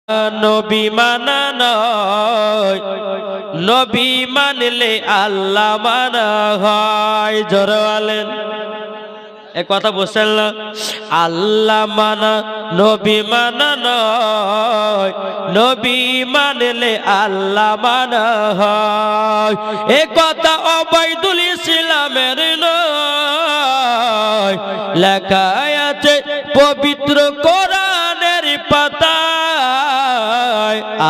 নবী মানা নয়, নবী মানলে আল্লাহ মানা হয়। জোরে বলেন, এ কথা বুঝছেন না? আল্লাহ মানা নবী মানা নয়, নবী মানলে আল্লাহ মানা হয়। এ কথা ওবাইদুল ইসলামের নয়, লেখা আছে পবিত্র কোরআনের পাতায়।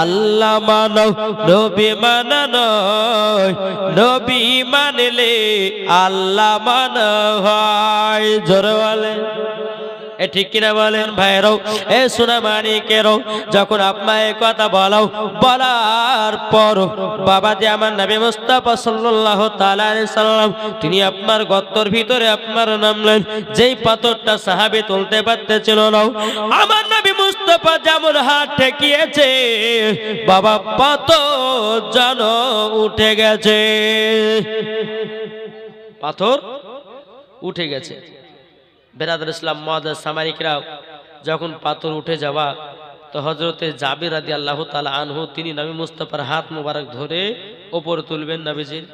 আল্লাহ মানো নবী মানা নয়, নবী মানলে আল্লাহ মানা হয়। জোরে বলেন, এ ঠিক কিনা বলেন ভাইরাও, এ সোনা মানিকেরও? যখন আপনার কথা বলার পর বাবাজি আমার নবী মুস্তাফা সাল্লাল্লাহু তাআলা আলাইহি সাল্লাম তিনি আপনার গর্তের ভিতরে আপনার নামলেন। যেই পাথরটা সাহাবী তুলতে পারতেছিল না, আমার নবী মুস্তাফা যেমন হাত ঠেকিয়েছে, বাবা পাথর যেন উঠে গেছে, পাথর উঠে গেছে। বেরাদর ইসলাম মুআজ্জাজ সামারিকরাও, যখন পাথর উঠে যাওয়া তো হযরতে জাবির রাদিয়াল্লাহু তাআলা আনহু তিনি নবী মুস্তাফার হাত মুবারক ধরে উপরে তুলবেন নবীজির।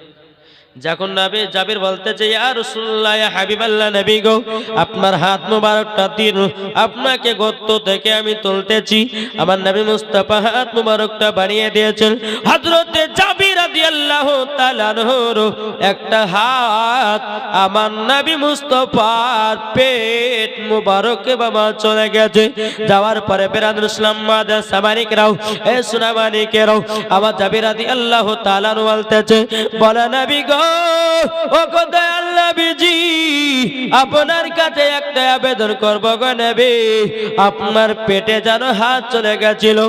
যখন নবী জাবির বলতেছে, ইয়া রাসূলুল্লাহ, ইয়া হাবিবাল্লাহ, নবী গো আপনার হাত মুবারকটা দিন, আপনাকে গর্ত থেকে আমি তুলতেছি। আমার নবী মুস্তাফা হাত মুবারকটা বাড়িয়ে দিয়েছেন। হযরতে জাবির রাদিয়াল্লাহু তাআলা আনহুর একটা হাত আমার নবী মুস্তাফার পেট মুবারকে বাবা চলে গেছে। যাওয়ার পরে বেরাদুল ইসলাম মুআজ্জাজ সামারিকরাও, এ সোনা মানিকেরাও, আমার জাবির রাদিয়াল্লাহু তাআলা আনহু বলতেছে, বলে নবী গো, ও গো দয়াল নবীজি, আপনার কাছে একটা আবেদন করব গো নবী, আপনার পেটে যেন হাত চলে গেছিল।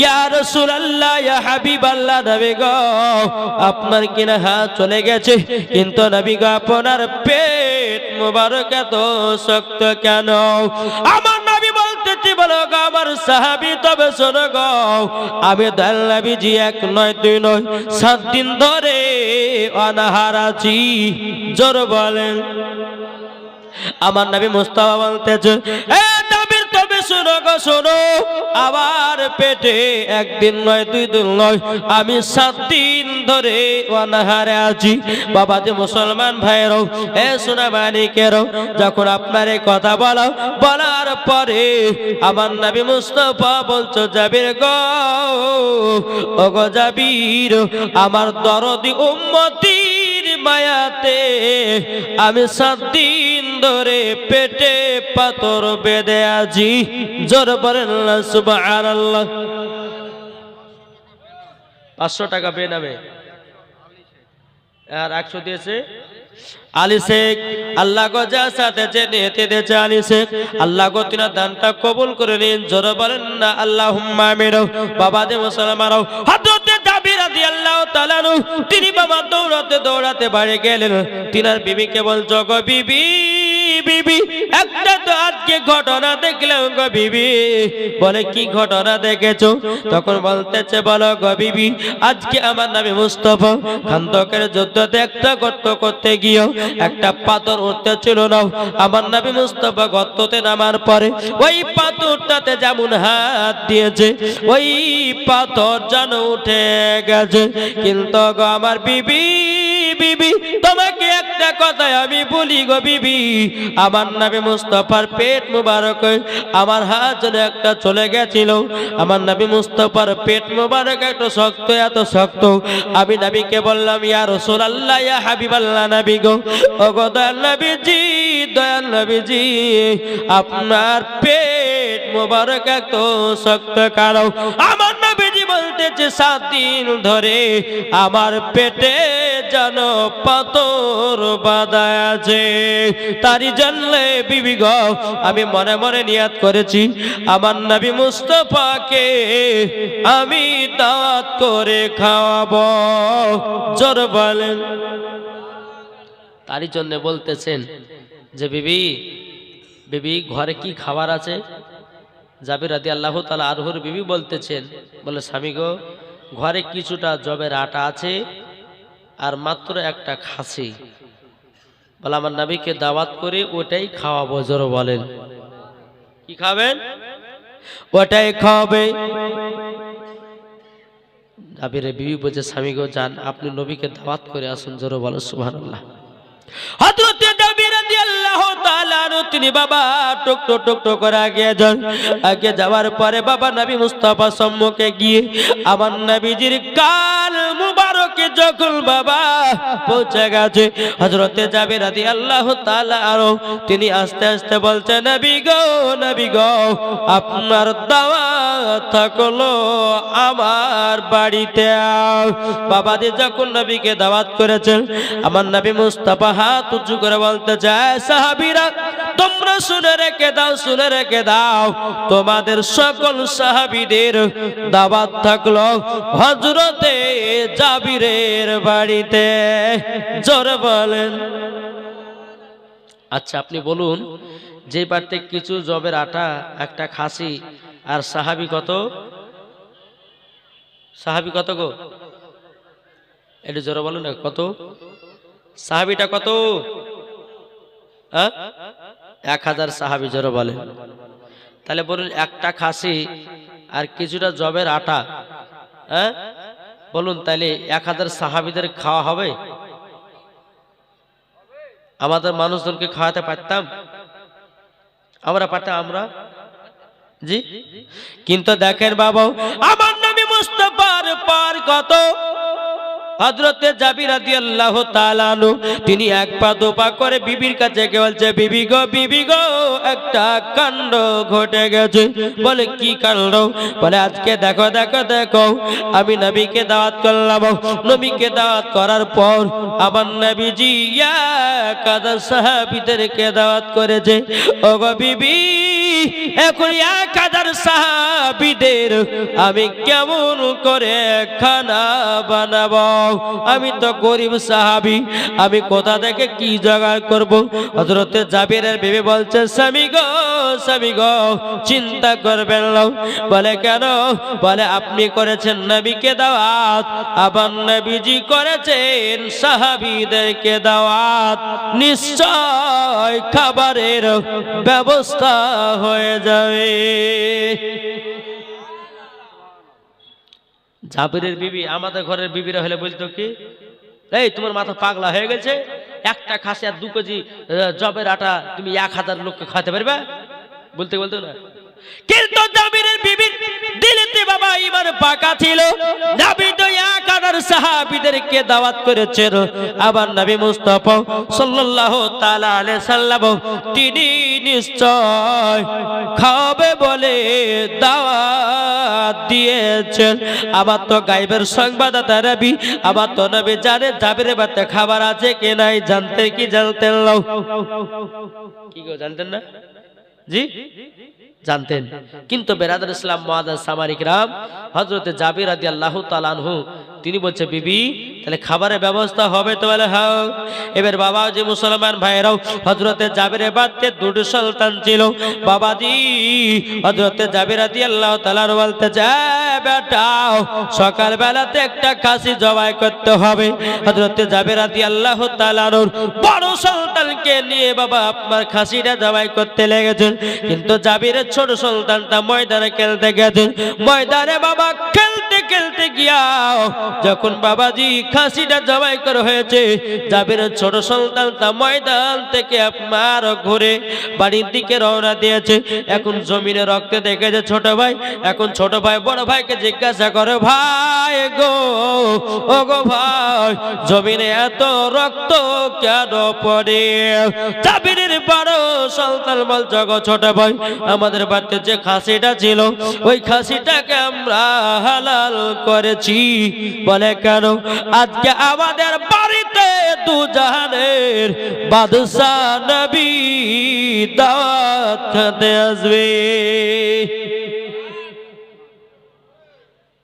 ইয়া রাসূলুল্লাহ, ইয়া হাবিবাল্লাহ, নবী গো আপনার কিনা হাত চলে গেছে, কিন্তু নবী গো আপনার পেট মুবারক এত শক্ত কেন? আমার নবী বলতেছি, বলো গো আমার সাহাবী, তবে শোনো গো, আমি দয়াল নবীজি 1 নয় 2 নয় 7 দিন ধরে অনাহার আছি। জোর বলেন। আমার নবী মুস্তাফা বলতেছে, এ নবীর তবে শোনো গো শোনো, আমার পেটে 1 দিন নয় 2 দিন নয়, আমি 7 দিন ধরে অনাহারে আছি। বাবাজি মুসলমান ভাইয়েরও, এ সোনা মানিকেরও, যখন আপনার এই কথা বলার পরে আমার নবী মুস্তাফা বলছো, জাবির গো, ও গো জাবির, আমার দরদি উম্মতির মায়াতে আমি 7 দিন ধরে পেটে পাথর বেঁধে আছি। জোর বলেন সুবহানাল্লাহ। 500 টাকা বেনামে আর 100 দিয়েছে আলী শেখ। আল্লাহ গো যা সাথে যে নিতে দিয়েছে আলী শেখ, আল্লাহ গো তিনা দানটা কবুল করে নিন। জোর বলেন না আল্লাহুম্মা আমিন। বাবা যে মুসলমানও, হযরতে জাবির রাদিয়াল্লাহু তাআলা আনহু তিনি বাবা দৌড়াতে বাড়ি গেলেন। তিনার বিবিকে বলছো, গো বিবি, বিবি একটা তো আজকে ঘটনা দেখলাম গো বিবি। বলে কি ঘটনা দেখেছো? তখন বলতেছে, বলো গো বিবি, আজকে আমার নবী মুস্তাফা খান্দকের যুদ্ধতে একটা গর্ত করতে গিয়ে একটা পাথর উঠতে ছিল না। আমার নবী মুস্তাফা গর্ততে নামার পরে ওই পাথরটাতে যেমন হাত দিয়েছে, ওই পাথর যেন উঠে গেছে। কিন্তু গো আমার বিবি, বিবি তোমাকে একটা কথা আমি বলি গো বিবি, আমার নবী মুস্তাফার পেট মুবারক আমার হাত যেন একটা চলে গেছিল। আমার নবী মুস্তাফার পেট মুবারক এত শক্ত, এত শক্ত। আমি নবীকে বললাম, ইয়া রাসূলুল্লাহ, ইয়া হাবিবাল্লাহ, নবী গো, ও গো দয়াল নবীজি, দয়াল নবীজি, আপনার পেট মুবারক এত শক্ত কারো? আমার নবীজি বলতেছে, 7 দিন ধরে আমার পেটে যেন পাথর বাঁধা আছে। তারই জানলে বিবি গো, আমি মনে মনে নিয়াত করেছি আমার নবী মুস্তাফাকে আমি দাওয়াত করে খাওয়াবো। জোর বলেন। তারই জন্য বলতেছেন যে বিবি, বিবি ঘরে কি খাবার আছে? জাবির রাদিয়াল্লাহু তাআলা আনহুর বিবি বলতেছেন, বলে স্বামী গো, ঘরে কিছুটা জবের আটা আছে আর মাত্র একটা খাসি। বলে আমার নবীকে দাওয়াত করে ওটাই খাওয়াবো। জোর বলেন, কি খাবেন? ওটাই খাবে। জাবিরের বিবি বলছে স্বামী গো যান, আপনি নবীকে দাওয়াত করে আসুন। জোরে বলো সুবহানাল্লাহ। হযরত জাবির রাদিয়াল্লাহু তাআলা তিনি বাবা টুক টুক টুক টুক করে আগে যাওয়ার পরে বাবা নবী মুস্তাফা সম্মুখে গিয়ে আমার নবীজির কাল মুবারকে যখন বাবা পৌঁছে গেছে, হযরত জাবির রাদিয়াল্লাহু তাআলা তিনি আস্তে আস্তে বলছে নবী গো আপনার দাওয়াত থাকলো আমার বাড়িতে। বাবাজি যখন নবীকে দাওয়াত করেছেন, আমার নবী মুস্তাফা হাত উঁচু করে বলতে চায় সাহাবীরা তোমরা শুনে রেখে দাও তোমাদের সকল সাহাবীদের দাওয়াত থাকলো হযরতে জাবিরের বাড়িতে। জোরে বলেন। আচ্ছা আপনি বলুন, যে বাড়িতে কিছু জবের আটা, একটা খাসি আর সাহাবী কত গো? একটু জোরে বলেন না, কত? সাহাবীটা কত? 1000 সাহাবী। জোরে বলেন। তাহলে বলুন একটা খাসি আর কিছুটা জবের আটা, বলুন তাহলে 1000 সাহাবীদের খাওয়া হবে? আমাদের মানুষজনকে খাওয়াতে পারতাম? আমরা পারতাম? আমরা জি। কিন্তু দেখেন বাবা, আমার নবী মুস্তাফার পার কত হযরতে জাবির রাদিয়াল্লাহু তাআলা আনহু তিনি এক পা দু পা করে বিবির কাছে গিয়ে বলছে বিবি গো একটা কাণ্ড ঘটে গেছে। বলে কি কাণ্ড? বলে আজকে দেখো আমি নবীকে দাওয়াত করলাম, নবীকে দাওয়াত করার পর আমার নবীজি কাদা সাহাবীদেরকে দাওয়াত করেছে। ও গো বিবি, এখন 1000 সাহাবীদের আমি কেমন করে খানা বানাবো? আমি তো গরিব সাহাবী, আমি কোথা থেকে কি জোগাড় করব? হযরতে জাবিরের বিবি বলছে স্বামী গো চিন্তা করবেন না। বলে কেন? বলে আপনি করেছেন নবীকে দাওয়াত, আবার নবীজি করেছেন সাহাবীদেরকে দাওয়াত, নিশ্চয় খাবারের ব্যবস্থা হয়ে যাবে। জাবিরের বিবি আমাদের ঘরের বিবিরা হলে বলতো কি, এই তোমার মাথা পাগলা হয়ে গেছে, একটা খাসি আর 2 কেজি জবের আটা তুমি 1000 লোককে খাওয়াতে পারবে? বলতে না। কিন্তু জাবিরের বিবির দিলেতে বাবা ঈমান পাকা ছিল। নবী তো 1000 সাহাবীদেরকে দাওয়াত করেছেন, আবার নবী মুস্তাফা সাল্লাল্লাহু তাআলা আলাইহি সাল্লাম তিনি নিশ্চয় খাবে বলে দাওয়াত দিয়েছেন। আবার তো গায়বের সংবাদদাতা নবী, আবার তো নবী জানে জাবিরের বাড়িতে খাবার আছে কি নাই। জানতেন না? কি গো জানতেন না? জি জানতেন। কিন্তু বেরাদার ইসলাম মুআজ্জাজ সামারি কিরাম, হযরতে জাবির রাদিয়াল্লাহু তাআলা আনহু তিনি বলছে বিবি তাহলে খাবারের ব্যবস্থা হবে তো? বলে হ্যাঁ। এবার বাবাজি মুসলমান ভাইরাও, হযরতে জাবিরের বাড়িতে 2টি সন্তান ছিল। বাবাজি হযরতে জাবির রাদিয়াল্লাহু তাআলা বলতে যায় বেটা সকাল বেলাতে একটা খাসি জবাই করতে হবে। হযরতে জাবির রাদিয়াল্লাহু তাআলা বড় সন্তানকে নিয়ে বাবা আপনার খাসিটা জবাই করতে লেগেছেন। কিন্তু জাবিরের ছোট সন্তানটা ময়দানে খেলতে গেছে। ময়দানে বাবা খেলতে গিয়া যখন বাবাজি খাসিটা জবাই করা হয়েছে, জাবিরের ছোট সন্তানটা ময়দান থেকে আপনার ঘুরে বাড়ির দিকে রওনা দিয়েছে। এখন জমিনে রক্ত দেখেছে ছোট ভাই। এখন ছোট ভাই বড় ভাইকে জিজ্ঞাসা করে, ভাই গো ও গো ভাই, জমিনে এত রক্ত কেন পড়ে? জাবিরের বড় সন্তান বলছে, গো ছোট ভাই, আমাদের বাড়িতে যে খাসিটা ছিল ওই খাসিটাকে আমরা হালাল করেছি। বলে কেন? আজকে আমাদের বাড়িতে 2 জাহানের বাদশা নবী দাওয়াত খেতে আসবে।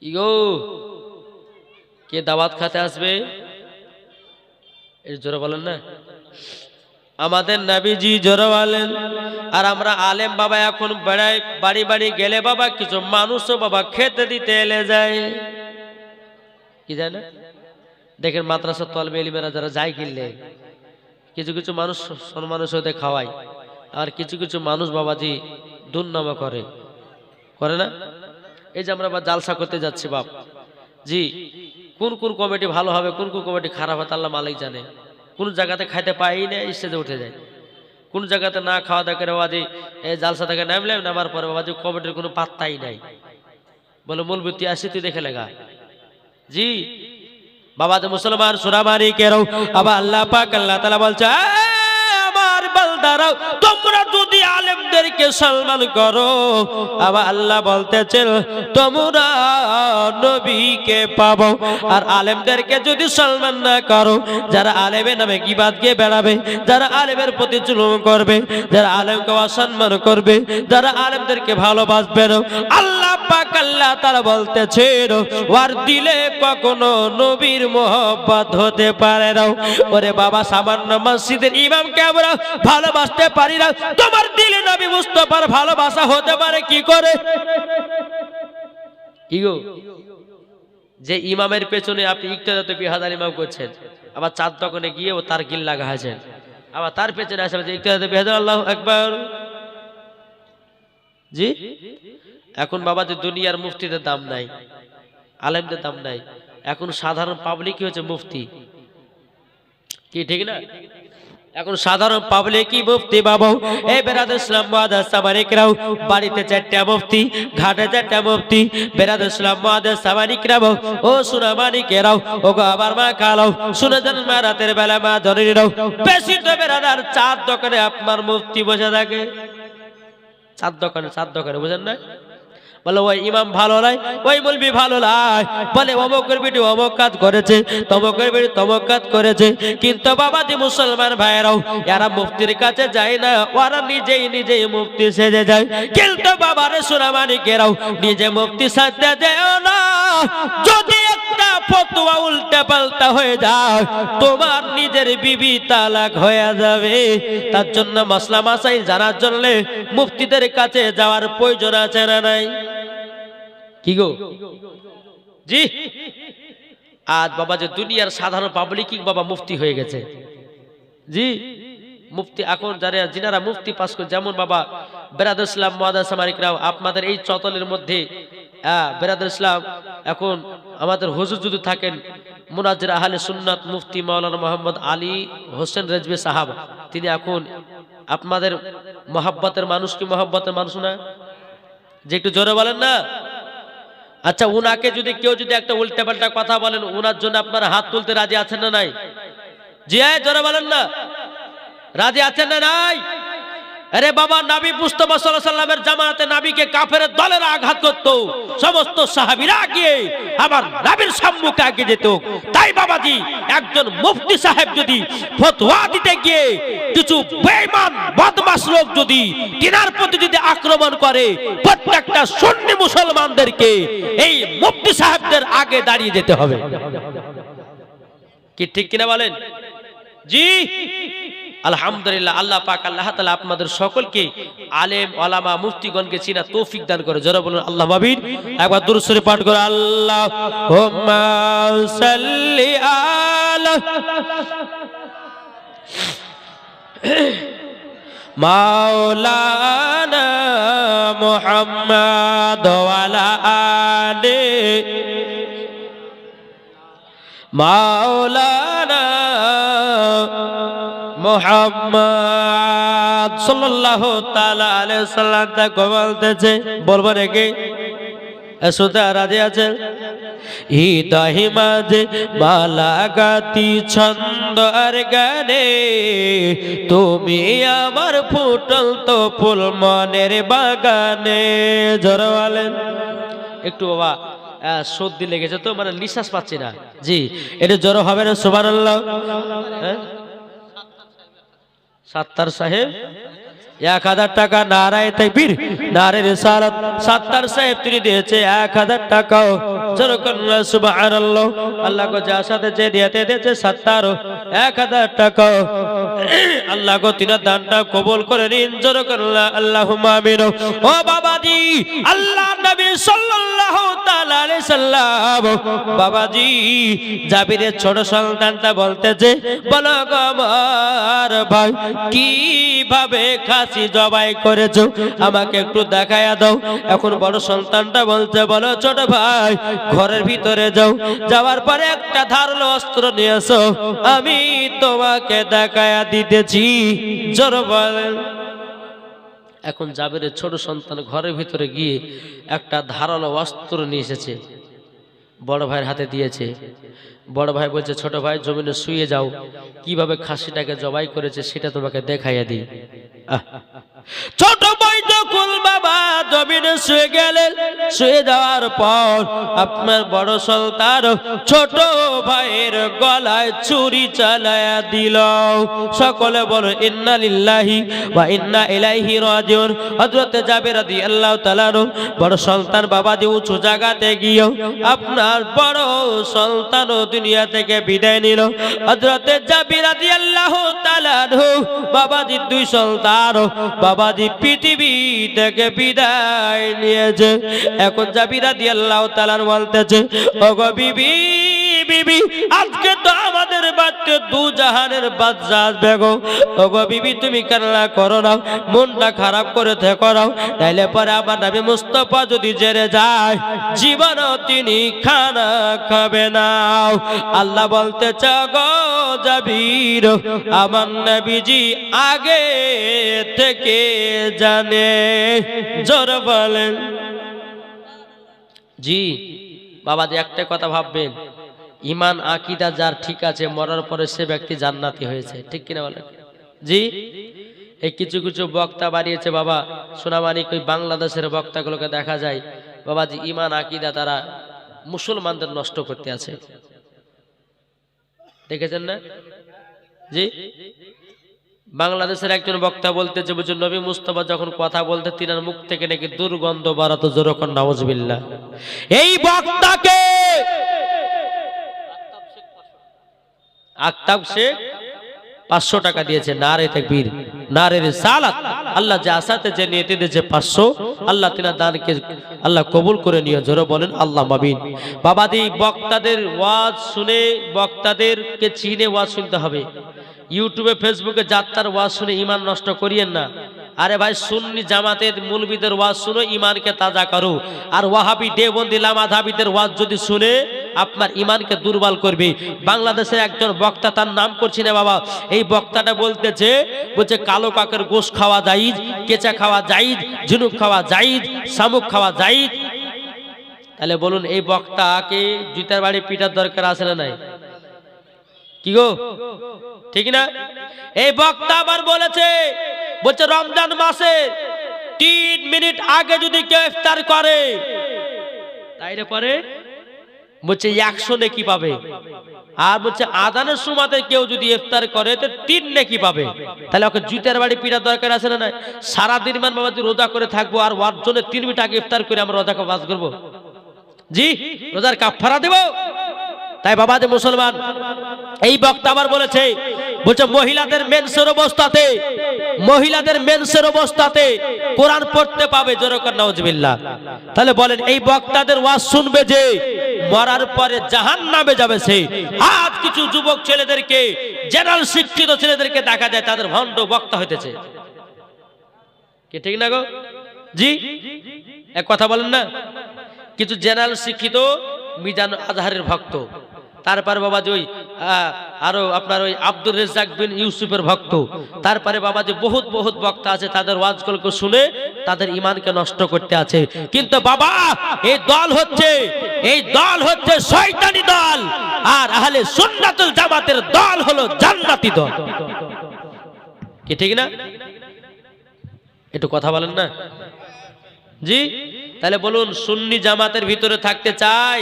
ইগো কে দাওয়াত খেতে আসবে? এর জোরে বলেন না। আমাদের নবীজি জোরে বলেন। আর আমরা আলেম বাবা এখন বেড়াই, বাড়ি বাড়ি গেলে বাবা কিছু মানুষও বাবা খেতে দিতে এলে যায়। কি জানে দেখেন মাদ্রাসা তলবে ইলমেরা যারা যায় কিনলে কিছু মানুষ সম্মানের সাথে খাওয়ায়, আর কিছু মানুষ বাবাজি দুর্নামা করে। করে না? এই যে আমরা জালসা করতে যাচ্ছি বাপ জি, কোন কোন কমিটি ভালো হবে, কোন কোন কমিটি খারাপ হবে আল্লাহ মালিক জানে। কোন জায়গাতে খাইতে পাই না, স্টেজে উঠে যায়। কোন জায়গাতে না খাওয়া দাওয়া করে বাবাজি এই জালসা থেকে নামলাম, নামার পরে বাবাজি কমিটির কোনো পাত্তাই নাই। বলে মৌলবি তুই আসি, তুই দেখে লেগা জি। বাবাজি মুসলমান সুরামারি কেরো আবার আল্লাহ পাক আল্লাহ তাআলা বলছে আমার বান্দারাও তোমরা যদি আলেমদেরকে সম্মান করো, আবার আল্লাহ বলতেছেন তোমরা নবীকে পাবো। আর আলেমদেরকে যদি সম্মান না করো, যারা আলেমের নামে গীবাত গিয়ে বেড়াবে, যারা আলেমের প্রতি জুলুম করবে, যারা আলেমকে অসম্মান করবে, যারা আলেমদেরকে ভালোবাসবে না, আল্লাহ পাক আল্লাহ তাআলা বলতেছেন ওর দিলে কখনো নবীর মোহব্বত হতে পারে না। ওরে বাবা সামান্য মসজিদের ইমামকে আমরা ভালোবাসতে পারি না, তোমার দিলে নবী মুস্তাফার ভালোবাসা হতে পারে কি করে? কি গো, যে ইমামের পেছনে আপনি ইক্তেদাতে 2000 ইমাম করছেন, আবার চাঁদ দোকানে গিয়ে ও তার গিল লাগাছেন, আবার তার পেছনে আসবে যে ইক্তেদাতে 2000 আল্লাহু আকবার জি। এখন বাবা যে দুনিয়ার মুফতিদের দাম নাই, আলেমদের দাম নাই, এখন সাধারণ পাবলিকই হচ্ছে মুফতি, কি ঠিক না? এখন সাধারণ পাবলিকই মুফতি বাবু। এই বেরাদুল ইসলাম মুআদ্দাস সামানিকরাও বাড়িতে 4টা মুফতি, ঘাটে 4টা মুফতি। বেরাদুল ইসলাম মুআদ্দাস সামানিকরাও ও সুনামানিকেরাও ও গো আবার মা খালাও শুনে যান, মা রাতের বেলা মা জননীরাও বেশি তো বেরাদার চাঁদ দোকানে আপনার মুফতি বসে থাকে, চাঁদ দোকানে বুঝেন না? বলে ওই ইমাম ভালো নয়, ওই মৌলবি ভালো নয়, বলে অমুকের বিটি অমুক কাজ করেছে, তমুকের বিটি তমুক কাজ করেছে। কিন্তু বাবাজি মুসলমান ভাইরাও এরা মুফতির কাছে যায় না, ওরা নিজেই মুফতি সেজে যায়। কিন্তু বাবারে সুনামানিকেরাও নিজে মুফতি সাজতে দেয় না। যদি একটা ফতোয়া উল্টা পাল্টা হয়ে যায়, তোমার নিজের বিবি তালাক হয়ে যাবে। তার জন্য মাসলা মাসাইল জানার জন্য মুফতিদের কাছে যাওয়ার প্রয়োজন আছে না নাই? কি গো জি। আজ বাবা যে দুনিয়ার সাধারণ পাবলিক বাবা মুফতি হয়ে গেছে জি। মুফতি এখন যিনারা মুফতি পাস করে, যেমন বাবা বেরাদুল ইসলাম মুআদ্দাস সামানিকরাও আপনাদের এই চতলের মধ্যে বেরাদুল ইসলাম এখন আমাদের হুজুর যদি থাকেন মুনাজ্জির আহলে সুন্নাত মুফতি মাওলানা মোহাম্মদ আলী হোসেন রেজভী সাহাব, তিনি এখন আপনাদের মহব্বতের মানুষ, কি মহব্বতের মানুষ না? যে একটু জোরে বলেন না। আচ্ছা, উনাকে যদি কেউ একটা উল্টা পাল্টা কথা বলেন, উনার জন্য আপনারা হাত তুলতে রাজি আছেন না নাই? জি জোরে বলেন না, রাজি আছেন না নাই? আরে বাবা, নবী মুস্তাফা সাল্লাল্লাহু আলাইহি সাল্লামের জামাতে নবীকে কাফেরের দলেরা আঘাত করত, সমস্ত সাহাবীরা গিয়ে আবার নবীর সম্মুখে আগে যেত। তাই বাবাজি একজন মুফতি সাহেব যদি ফতোয়া দিতে গিয়ে কিছু বেঈমান বদমাশ লোক যদি তিনার প্রতি যদি আক্রমণ করে, প্রত্যেকটা সুন্নি মুসলমানদেরকে এই মুফতি সাহেবদের আগে দাঁড়িয়ে যেতে হবে। কি ঠিক কিনা বলেন? জি আলহামদুলিল্লাহ। আল্লাহ পাক আল্লাহ তাআলা আপনাদের সকলকে আলেম ওলামা মুফতিগণকে চিনা তৌফিক দান করে। জোরে বলুন আল্লাহু আমিন। একবার দুরূদ শরীফ পাঠ করে আল্লাহুম্মা সাল্লি আলা মাওলানা মুহাম্মাদ ওয়া আলা আলি মাওলানা মুহাম্মদ সাল্লাল্লাহু তাআলা আলাইহি সাল্লাম তাকে বলতেছে, বলবো নাকি? শুনতে রাজি আছেন? হৃদয় মাঝে মালা গাতি ছন্দ আর গানে, তুমি আমার ফুটল তো ফুল মনের বাগানে। জোরে বলেন একটু বাবা, সর্দি লেগেছে তো, মানে নিঃশ্বাস পাচ্ছি না জি। এটা জোরে হবে না? সুবহানাল্লাহ। সাত্তার সাহেব 1000 টাকা, নারায়ে তাকবীর নারে রিসালাত। সাত্তার সাহেব তিনি দিয়েছে 1000 টাকা। যেরকম সুবহানাল্লাহ। আল্লাহ को যা সাথে যে দিতে দিয়েছে সাত্তার 1000 টাকা। আল্লাহ को তিনার দানটা কবুল করে নিন। যেরকম আল্লাহুম্মা আমিন। ও বাবাজি, আল্লাহ নবী সাল্লাল্লাহু তাআলা আলাইহি সাল্লাম বাবাজি জাবিরের ছোট সন্তানটা বলতেছে, বলো গো আমার ভাই কিভাবে খাসি জবাই করেছো আমাকে একটু দেখায়া দাও। এখন বড় সন্তানটা বলছে, বলো ছোট ভাই ঘরের ভিতরে যাও, যাওয়ার পরে একটা ধারালো অস্ত্র নিয়ে এসো, আমি তোমাকে দেখায়া দিতেছি। জোর বলেন। এখন জাবিরের ছোট সন্তান ঘরের ভিতরে গিয়ে একটা ধারালো অস্ত্র নিয়ে এসেছে, বড় ভাইয়ের হাতে দিয়েছে। বড় ভাই বলছে, ছোট ভাই জমিনে শুয়ে যাও, কিভাবে খাসিটাকে জবাই করেছে সেটা তোমাকে দেখাইয়া দিই। ছোট ভাই যখন বাবা জমিনে শুয়ে গেলেন, শুয়ে যাওয়ার পর আপনার বড় সন্তান ছোট ভাইয়ের গলায় ছুরি চালায়া দিল। সকলে বলো ইন্না লিল্লাহি ওয়া ইন্না ইলাইহি রাজিউন। হযরত জাবির রাদিয়াল্লাহু তাআলা বড় সন্তান বাবাজি উঁচু জায়গাতে গিয়ে আপনার বড় সন্তান দুনিয়া থেকে বিদায় নিল। হযরত জাবির রাদিয়াল্লাহু তাআলা বাবাজি দুই সন্তান বাবাজি পৃথিবী থেকে বিদায় নিয়েছে। এখন জাবির রাদিয়াল্লাহু তাআলা বলতেছে, ওগো বিবি বিবি আজকে তো আমাদের বাচ্চা দু জাহানের বাদশা আসবে গো। ওগো বিবি তুমি কান্না করো না, মনটা খারাপ করে থেকো না, তাইলে পরে আমার নবী মুস্তাফা যদি জেনে যায় জীবনও তিনি খানা খাবে না। আল্লাহ বলতেছে, গো জাবির আমার নবীজি আগে থেকে জানে। জোর বলেন। জি বাবাজি একটা কথা ভাববেন, ইমান আকীদা যার ঠিক আছে মরার পরে সে ব্যক্তি জান্নাতি হয়েছে, ঠিক কিনা বলেন? জি এই কিছু কিছু বক্তা বাড়িয়েছে বাবা সোনামানিক, ওই বাংলাদেশের বক্তাগুলোকে দেখা যায় বাবাজি ইমান আকীদা তারা মুসলমানদের নষ্ট করতে আছে, দেখেছেন না? জি বাংলাদেশের একজন বক্তা বলতেছে, বুঝুন নবী মুস্তাফা যখন কথা বলতে তিনার মুখ থেকে নাকি দুর্গন্ধ বাড়াতো, জোরকন নাউজুবিল্লাহ। এই বক্তাকে আক্তাব শেখ 500 টাকা দিয়েছে। নারে তাকবীর, নারে রিসালাত। আল্লাহ যে আসাতে যে নিয়তে দিয়েছে 500, আল্লাহ তিনার দানকে আল্লাহ কবুল করে নিও। জোরে বলেন আল্লাহ আমিন। বাবাদি বক্তাদের ওয়াজ শুনে, বক্তাদেরকে চিনে ওয়াজ শুনতে হবে। ইউটিউবে ফেসবুকে যাত্রার ওয়াজ শুনে ইমান নষ্ট করিয়েন না। আরে ভাই সুন্নি জামাতের মুলবিদের ওয়াজ শুনে ইমানকে তাজা করো। আর ওয়াহাবি দেওবন্দি লামাধাবিদের ওয়াজ যদি শুনে আপনার ইমানকে দুর্বল করবে। বাংলাদেশের একজন বক্তা, তার নাম করছি না বাবা, এই বক্তাটা বলতেছে, বলছে কালো কাকের গোশত খাওয়া জায়েজ, কেঁচা খাওয়া জায়েজ, ঝিনুক খাওয়া জায়েজ, শামুক খাওয়া জায়েজ। তাহলে বলুন এই বক্তাকে জুতার বাড়ি পিটার দরকার আছে না নাই? কি গো ঠিক না? এই বক্তা আবার বলেছে, বলছে রমজান মাসে 3 মিনিট আগে যদি কেউ ইফতার করে তাইলে পরে বলছে 100 নেকি পাবে। আর বলছে আযানের সময়তে কেউ যদি ইফতার করে তো 3 নেকি পাবে। তাহলে ওকে জুতার বাড়ি পিটার দরকার আছে না নাই? সারা দিন মান বাবা রোজা করে থাকবো আর ওয়ার জন্য 3 মিনিট আগে ইফতার করে আমরা রোজাকে বাস করব? জি রোজার কাফারা দেব? তাই বাবা যে মুসলমান, এই বক্তা আবার বলেছে, বলছে মহিলাদের মেন্সের অবস্থাতে, মহিলাদের মেন্সের অবস্থাতে কোরআন পড়তে পাবে। জোরকর নাউজুবিল্লাহ। তাহলে বলেন এই বক্তাদের ওয়াজ শুনবে যে মরার পরে জাহান্নামে যাবে সে। আজ কিছু যুবক ছেলেদেরকে, জেনারেল শিক্ষিত ছেলেদেরকে দেখা যায় তাদের ভণ্ড বক্তা হইতেছে, কি ঠিক না গো? জি এক কথা বলেন না? কিছু জেনারেল শিক্ষিত মিজান আজহারের ভক্ত, তারপরে বাবাজি ওই আরো আপনার ওই আব্দুর রেজ্জাক বিন ইউসুফের ভক্ত, তারপরে বাবাজি বহুত বহুত বক্তা আছে, তাদের ওয়াজগুলোকে শুনে তাদের ঈমানকে নষ্ট করতে আছে। কিন্তু বাবা এই দল হচ্ছে শয়তানি দল, আর আহলে সুন্নাতুল জামাতের দল হলো জান্নাতি দল, কি ঠিক না? একটু কথা বলেন না? জি তাহলে বলুন সুন্নি জামাতের ভিতরে থাকতে চাই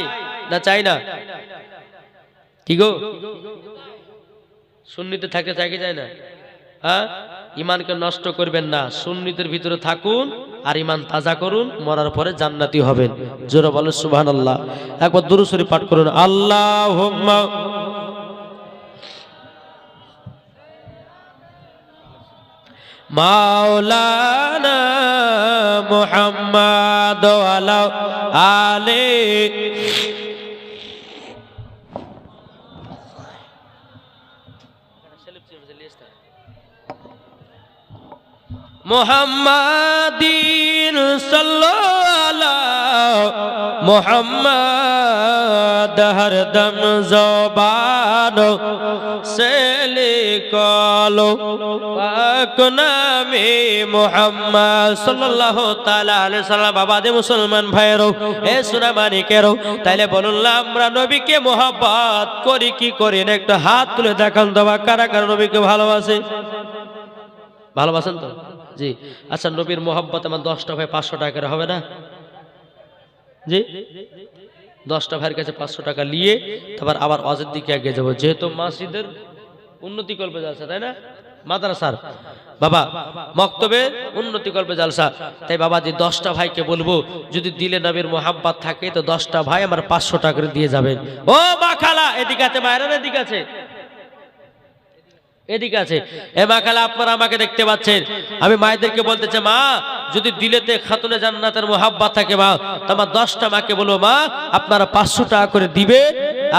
না চাই না? কি গো সুন্নিতে থাকতে চাই কি চাই না? হ্যাঁ ঈমানকে নষ্ট করবেন না, সুন্নিদের ভিতরে থাকুন আর ঈমান তাজা করুন, মরার পরে জান্নাতি হবেন। জোরে বলো সুবহানাল্লাহ। একবার দুরূদ শরীফ পাঠ করুন। আল্লাহুম্মা মাওলানা মুহাম্মদ ওয়ালা আলে মুহাম্মাদিন সাল্লাল্লাহু মুহাম্মদ হরদম জবান সে লিখলো পাক নামে মুহাম্মদ সাল্লাল্লাহু তাআলা আলাইহি সাল্লাম। বাবা দে মুসলমান ভাইয়েরও, এ সোনা মানিকেরও, তাইলে বলুন আমরা নবীকে মহব্বত করি কি করি না? একটা হাত তুলে দেখান তো, কারা কারা নবীকে ভালোবাসে? ভালোবাসেন তো? জি। আচ্ছা, নবীর মোহাব্বত আমার 10টা ভাই 500 টাকার হবে না? জি, 10টা ভাইয়ের কাছে 500 টাকা নিয়ে তারপর আবার ওয়াজের দিকে এগিয়ে যাবো, যেহেতু মসজিদের উন্নতি কল্পে জালসা, তাই না? মাদ্রাসার বাবা মক্তবে উন্নতি কল্পে জালসা, তাই বাবাজি 10টা ভাইকে বলবো যদি দিলে নবীর মোহাব্বত থাকে তো 10টা ভাই আমার 500 টাকা করে দিয়ে যাবেন। ও মা খালা এদিকে আছে, মায়েরা এদিকে আছে, এদিকে আছে। এ মা খালা আপনারা আমাকে দেখতে পাচ্ছেন, আমি মায়েদেরকে বলতে চাই মা যদি দিলেতে খাতুনে জান্নাতের মোহাব্বত থাকে মা, তো আমার 10টা মাকে বলবো মা আপনারা 500 টাকা করে দিবে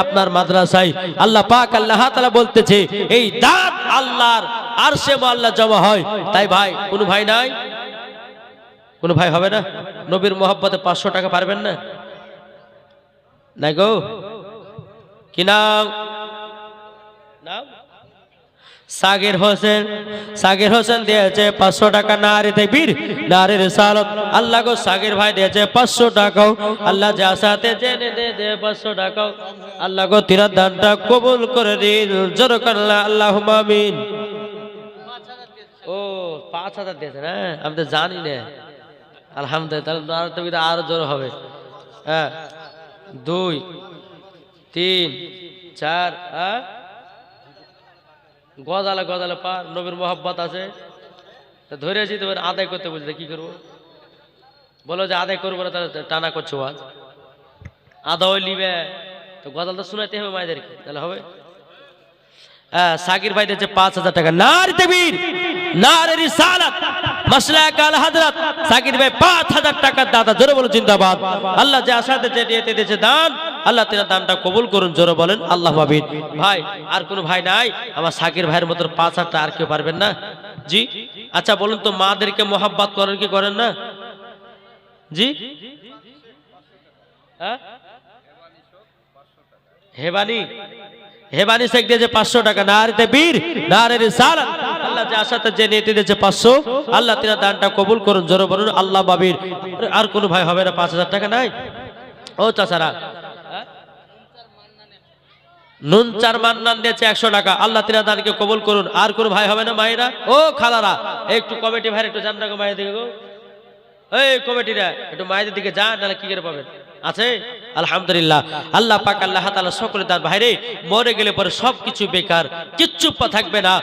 আপনার মাদ্রাসায়। আল্লাহ পাক আল্লাহ তাআলা বলতেছে এই দান আল্লাহর আরশে আল্লাহ জমা হয়। তাই ভাই কোন ভাই নাই? কোন ভাই হবে না? নবীর মোহাব্বতে 500 টাকা পারবেন না? নাই গো, কি নাম? নাম সাগির হোসেন। সাগির হোসেন দিয়েছে 500 টাকা। নারে তাকবীর, নারে রিসালাত। আল্লাহ গো সাগির ভাই দিয়েছে 500 টাকা। আল্লাহ যা সাথে জেনে দে 500 টাকা। আল্লাহ গো তিনার দানটা কবুল করে দিন, জোর করে আল্লাহুম্মা আমিন। ও 5000 দিয়েছে না, আমি তো জানি না। আলহামদুলিল্লাহ, তাহলে আরো জোর হবে। হ্যাঁ 2 3 4 গজালে গজালে পার নবীর মোহাব্বত আছে, ধরেছি তো আদায় করতে বুঝলে কি করবো? বলো যে আদায় করবো না, তাহলে টানা করছো আজ আদা ওই লিবে তো গজাল তো শোনাইতে হবে মায়েদেরকে, তাহলে হবে। সাকির ভাই দিয়েছে 5000 টাকা। নারে তাকবীর, নারে রিসালাত, মাসলাক আল হযরত। সাকির ভাই 5000 টাকা দাতা, জোরে বলুন জিন্দাবাদ। আল্লাহ যে আশাতে যে দিয়েছে দান, আল্লাহ তাআলা দানটা কবুল করুন, জোরে বলেন আল্লাহুম্মা আমিন। ভাই আর কোন ভাই নাই আমার সাকির ভাইয়ের মতো 5000 টাকা আর কেউ পারবেন না? জি। আচ্ছা বলুন তো মাদেরকে মোহাব্বত করেন কি করেন না? জি। হেবানি, হেবানি শেখ দিয়েছে 500 টাকা। নারে তাকবীর, নারে রিসালাত। আল্লাহ যে আশাতে যে নিতে দিয়েছে 500, আল্লাহ তাআলা দানটা কবুল করুন, জোরে বলুন আল্লাহুম্মা আমিন। আর কোন ভাই হবে না 5000 টাকা নাই? ও চাচারা নুন চার মান্নান দিয়েছে 100 টাকা। আল্লাহ তাআলা দানকে কবুল করুন। আর কোন ভাই হবে না? মায়েরা ও খালারা একটু কমিটি ভাই একটু জান না গো, মায়ের দিকে গো, এই কমিটিরা একটু মায়েদের দিকে যান, নাহলে কি করে পাবেন? আছে আলহামদুলিল্লাহ। আল্লাহ পাক আল্লাহ তাআলা সকলে তার ভাইরে মরে গেলে পরে সবকিছু বেকার, কিচ্ছু থাকবে না।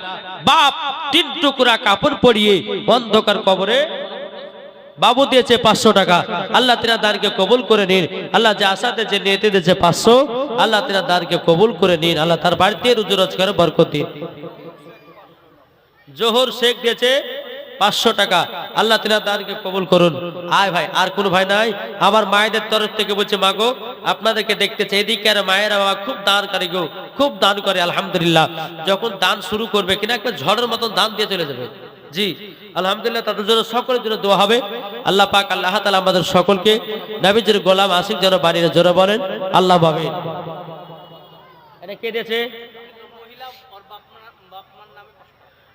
বাপ 3 টুকরা কাপড় পরিয়ে অন্ধকার কবরে বাবু দিয়েছে 500 টাকা। আল্লাহ তাআলা দানকে কবুল করে নিন। আল্লাহ যে আশাতে যে নিয়তে দিয়েছে 500, আল্লাহ তাআলা দানকে কবুল করে নিন। আল্লাহ তার বাড়িতে রুজি রোজগারে বরকত দিন। জোহর শেখ দিয়েছে 500 টাকা। আল্লাহ তাআলা দানকে কবুল করুন। আয় ভাই আর কোন ভাই নাই? আমার মায়েদের তরফ থেকে বলছে মাগো আপনাদেরকে দেখতেছে এদিকে আর মায়েরা বাবা খুব দানকারী গো, খুব দান করে আলহামদুলিল্লাহ। যখন দান শুরু করবে কিনা একটা ঝড়ের মতন দান দিয়ে চলে যাবে। জি আলহামদুলিল্লাহ, তাদের জন্য সকলের জন্য দোয়া হবে। আল্লাহ পাক আল্লাহ তাআলা আমাদের সকলকে নবীজির গোলাম আশিক যেন বানিয়ে, জোরে বলেন আল্লাহুম্মা আমিন। এটা কে দিয়েছে?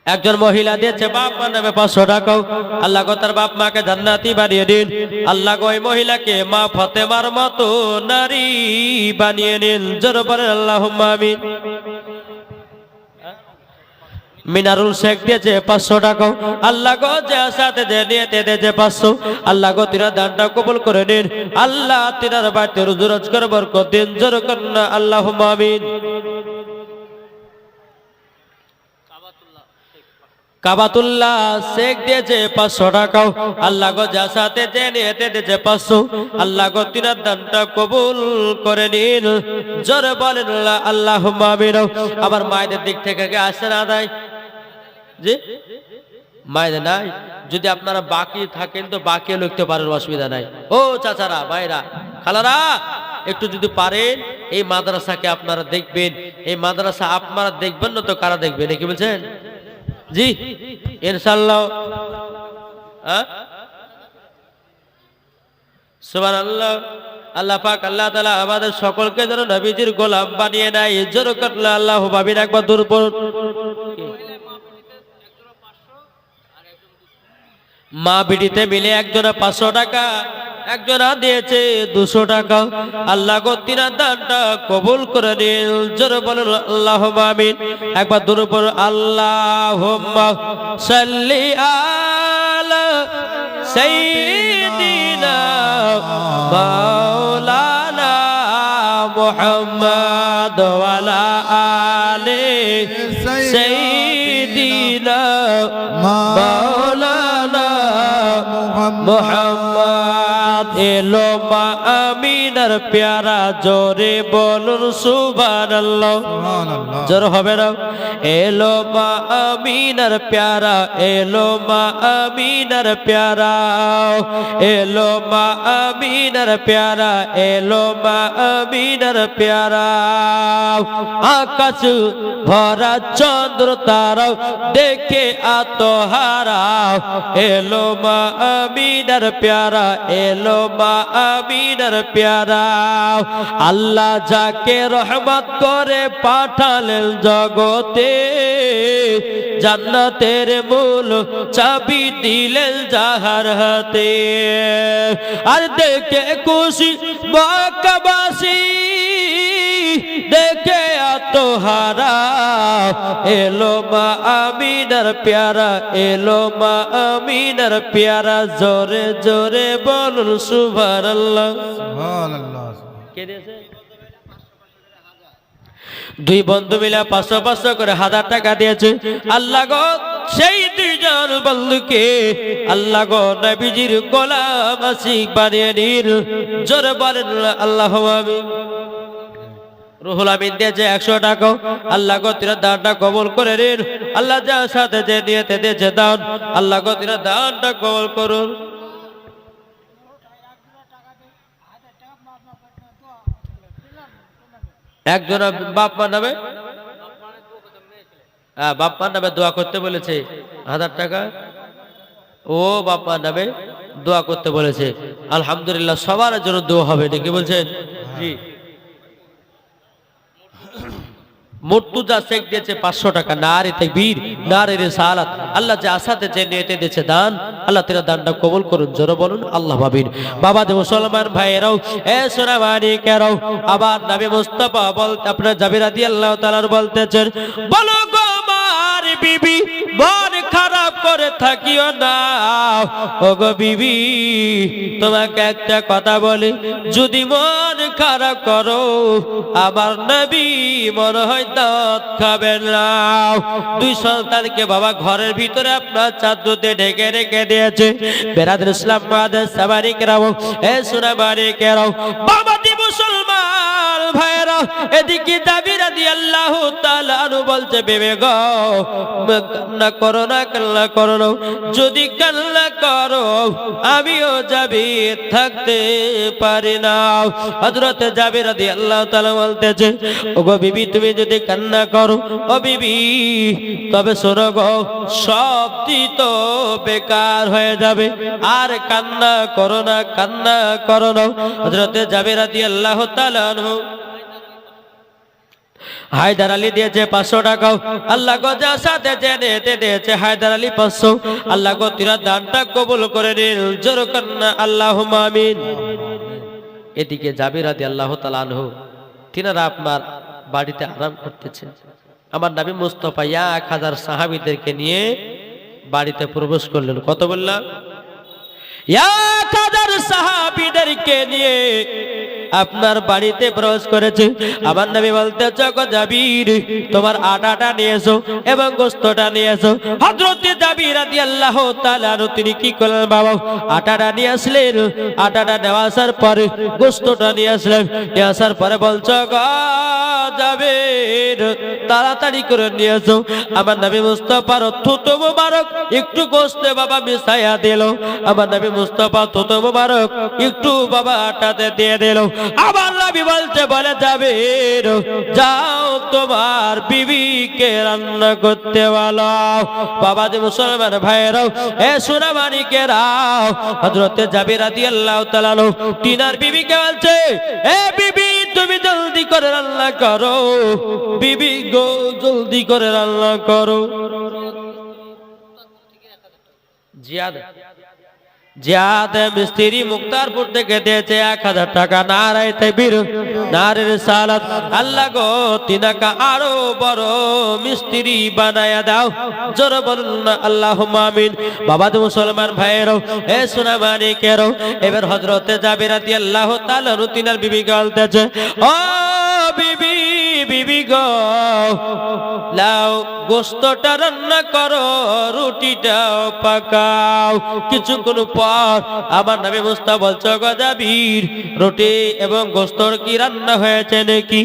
একজন মহিলা দিয়েছে বাপ মার নামে 500 টাকা। আল্লাহ গো তার বাপ মাকে জান্নাতি বানিয়ে দিন। আল্লাহ গো ওই মহিলাকে মা ফাতেমার মতো নারী বানিয়ে নিন, জোরে বলেন আল্লাহুম্মা আমিন। মিনারুল শেখ দিয়েছে 500 টাকা। আল্লাহ গো যে সাথে যে নিয়তে দিয়েছে 500, আল্লাহ গো তিনার দানটা কবুল করে নিন। আল্লাহ তিনার বাড়িতে রুজি রোজগার বরকত দিন, জোরে করেন আল্লাহুম্মা আমিন। কাবাতুল্লাহ শেখ দিয়েছে 500 টাকা। আল্লাহ গো যা সাথে যে নিয়তে দিয়েছে 500, আল্লাহ গো তিনার দানটা কবুল করে নিন, জোরে বলেন আল্লাহুম্মা আমিন। আবার মায়েদের দিক থেকে আসেন আদায়। জি মায়ের নাই। যদি আপনারা বাকি থাকেন তো বাকি লিখতে পারেন, অসুবিধা নাই। ও চাচারা, ভাইরা, খালারা, একটু যদি পারেন এই মাদ্রাসাকে আপনারা দেখবেন। এই মাদ্রাসা আপনারা দেখবেন না তো কারা দেখবেন, কি বলছেন? জি ইনশাআল্লাহ। সুবহানাল্লাহ। আল্লাহ পাক আল্লাহ তাআলা আমাদের সকলকে যেন নবীজির গোলাম বানিয়ে নেয়। জোরে করে আল্লাহু ভাবিন একবার দূর পর। মা বিটিতে মিলে একজনে 500 টাকা, একজনা দিয়েছে 200 টাকা। আল্লাহ গো তিনার দানটা কবুল করে নিন। জোরে বলুন আল্লাহুম্মা আমিন। একবার দূর পর। আল্লাহুম্মা সাল্লি আলা সাইয়্যিদিনা মাওলানা মুহাম্মদ ওয়া আলা আলি সাইয়্যিদিনা মাওলানা মুহাম্মদ। এলো মা আমিনার প্যারা, জোরে বলুন সুবহানাল্লাহ। জোর হবে না? এলো মা আমিনার প্যারা, এলো মা আমিনার প্যারা, এলো মা আমিনার প্যারা, এলো মা আমিনার প্যারা। আকাশ ভরা চন্দ্র তারাও দেখে আত্মহারা, এলো মা আমিনার প্যারা, এলো মা আমিনার প্যারা। আল্লাহ যাকে রহমত করে পাঠালেন জগতে, জান্নাতের মূল চাবি দিলেন যাহার হাতে। আর দেখে খুশি মক্কাবাসী, দেখে আত্মহারা, এলো মা আমিনার প্যারা, এলো মা আমিনার প্যারা। জোরে জোরে বলুন সুবহানাল্লাহ। কে দিয়েছে? দুই বন্ধু মিলে 500 করে 1000 টাকা দিয়েছে। আল্লাহ গো সেই দুইজন বন্ধুকে আল্লাহ গো নবীজির গোলাম আশিক বানিয়ে নিন। জোরে বলেন আল্লাহুম্মা আমিন। রুহুল আমিন দিয়েছে 100 টাকা। আল্লাহ গো তিনার দানটা কবুল করে নিন। আল্লাহ যার সাথে যে নিয়তে দিয়েছে দান, আল্লাহ গো তিনার দানটা কবুল করুন। একজন বাপ মার নামে, বাপ মার নামে দোয়া করতে বলেছে 1000 টাকা। ও বাপ মার নামে দোয়া করতে বলেছে। আলহামদুলিল্লাহ, সবার জন্য দোয়া হবে, নাকি বলছেন? জি। মুর্তুজা শেখ দিয়েছে 500 টাকা। নারে তাকবীর, নারে রিসালাত। আল্লাহ যে আসাতে যে নিয়তে দিয়েছে দান, আল্লাহ তাআলা দানটা কবুল করুন। জোরে বলুন আল্লাহ ভাবিন। বাবা যে মুসলমান ভাইরাও, এ সোনামানি কেরাও, আবার নবী মুস্তাফা বলতে আপনার জাবির রাদিয়াল্লাহু তাআলা বলতেছেন, বলো গো আমার বিবি, মন খারাপ করে থাকিও না। ও গো বিবি, তোমাকে একটা কথা বলি, যদি মন খারাপ করো আমার নবী মনে হয় দাঁত খাবেন না। দুই সন্তানকে বাবা ঘরের ভিতরে আপনার চাদরতে ঢেকে রেখে দিয়েছে। বেরাদর ইসলাম মাদের সামারিকরাও, এ সুনামারিকেরাও, বাবা দি মুসলমান ভাইরা, এদিকে জাবির রাদিয়াল্লাহু তাআলা আনহু বলছে, বেবে গো কান্না করো না, কান্না করো না। যদি কান্না করো আমিও জাবির থাকতে পারি না। হযরত জাবির রাদিয়াল্লাহু তাআলা বলতেছে, ওগো বিবি তুমি যদি কান্না করো, ও বিবি, তবে শোনো গো, সবই তো বেকার হয়ে যাবে। আর কান্না করো না, কান্না করো না। হযরত জাবির রাদিয়াল্লাহু তাআলা আনহু হায়দার আলী দিয়েছে 500 টাকা। আল্লাহ গো যার সাথে জেনে দিয়েছে হায়দার আলী 500। আল্লাহ গো তিনার দানটা কবুল করে নিন। জোরে কান্না আল্লাহুম্মা আমিন। এদিকে জাবির রাদিয়াল্লাহু তাআলা আনহু তিনারা আপনার বাড়িতে আরাম করতেছেন। আমার নবী মুস্তাফা 1000 সাহাবীদেরকে নিয়ে বাড়িতে প্রবেশ করলেন। কত বললাম? 1000 সাহাবীদেরকে নিয়ে আপনার বাড়িতে প্রবেশ করেছে। আমার নবী বলতে গো জাবির, তোমার আটাটা নিয়ে এসো এবং গোশতটা নিয়ে এসো। হযরত জাবির রাদিয়াল্লাহু তাআলা তিনি কি করলেন বাবা, আটাটা নিয়ে আসলেন। আটাটা নেওয়া আসার পরে গোশতটা নিয়ে আসলেন। নিয়ে আসার পরে বলছো গো জাবির, তাড়াতাড়ি করে নিয়ে এসো। আমার নবী মুস্তাফার থুতু মুবারক একটু গোশতে বাবা মিশাইয়া দিল। আমার নবী মুস্তাফা থুতু মুবারক একটু বাবা আটাতে দিয়ে দিল। আমার নবী বলছে বলে জাবির, যাও তোমার বিবিকে রান্না করতে বলো। বাবা যে মুসলমান ভাইরাও, এ সোনামানিকেরাও, হযরত জাবির রাদিয়াল্লাহু তাআলা টিনার বিবিকে বলছে, এ বিবি তুমি জলদি করে রান্না করো, বিবি গো জলদি করে রান্না করো। জিয়াদ মিস্ত্রি মুক্তারপুর থেকে দিয়েছে 1000 টাকা। নারায়ে তাকবীর, নারে রিসালাত। আল্লাহ গো তিনাকে আরো বড় মিস্ত্রি বানায়া দাও। জোরে বলুন আল্লাহুম্মা আমিন। বাবা মুসলমান ভাইয়েরও, এ সোনামানিকেরও, এবার হযরতে জাবির রাদিয়াল্লাহু তাআলা তিনার বিবিকে বলতেছে, ও বিবি, বিবি গো লাও গোশতটা রান্না করো, রুটিটাও পাকাও। কিছুক্ষণ পর আমার নবী মুস্তাফা বলছো গো জাবির, রুটি এবং গোশতর কি রান্না হয়েছে নাকি?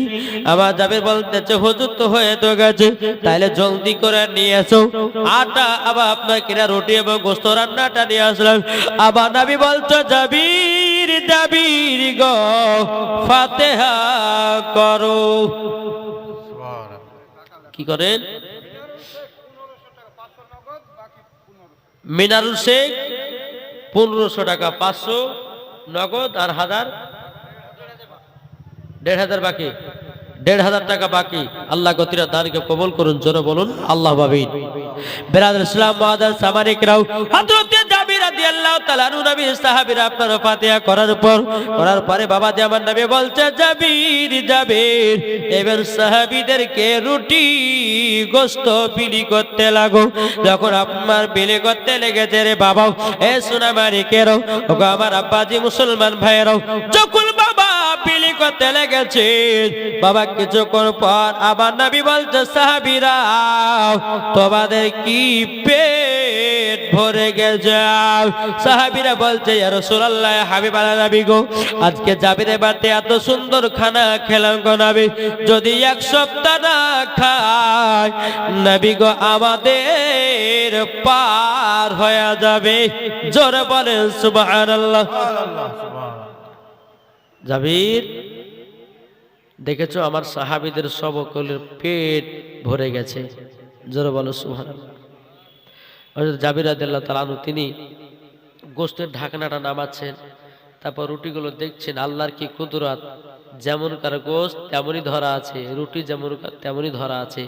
আমার জাবির বলতেছে হুজুর তো হয়ে তো গেছে, তাইলে জলদি করে নিয়ে এসো আটা। আবার আপনার কিনা রুটি এবং গোশত রান্নাটা নিয়ে আসলাম। আবার নবী বলছো জাবির, জাবির গো ফাতিহা করো। কি করেন? মিনারুল শেখ 1500 টাকা, 500 নগদ আর 1000, 1500 বাকি, 1500 টাকা বাকি। আল্লাহ গতিরা দানকে কবুল করুন। জোরে বলুন আল্লাহ আমিন। বিরাদর ইসলাম মুআজ্জাজ সামানিকরাও, হযরত জাবির রাদিয়াল্লাহু তাআলা নবী সাহাবীরা আপনার ফাতিহা করার পরে বাবা যে আমার নবী বলছে জাবির, জাবির এবার সাহাবীদেরকে রুটি গোশত বিলি করতে লাগো। যখন আপনার বিলি করতে লেগেছে রে বাবা, এ সোনামানিকেরাও, ওগো আমার আব্বাজি মুসলমান ভাইয়েরাও, যখন বাবা বিলি করতে লেগেছে বাবা, কিছুক্ষণ পর আবার নবী বলছে সাহাবীরা তোমাদের কি পেট ভরে গেছে? সাহাবীরা বলছে ইয়া রাসূলুল্লাহ, হাবিবাল্লাহ নবী গো, আজকে জাবিরের বাড়িতে এত সুন্দর খানা খেলাম গো নবী, যদি 1 সপ্তাহ না খাই নবী গো আমাদের পার হয়ে যাবে। জোরে বলেন সুবহানাল্লাহ। জাবির দেখেছো আমার সাহাবীদের সকলের পেট ভরে গেছে। জোরে বলো সুবহানাল্লাহ। হযরত জাবির রাদিয়াল্লাহু তাআলা আনহু তিনি গোশতের ঢাকনাটা নামাচ্ছেন, তারপর রুটিগুলো দেখছেন। আল্লাহর কি কুদরত, যেমনকার গোশত তেমনই ধরা আছে, রুটি যেমনকার তেমনই ধরা আছে,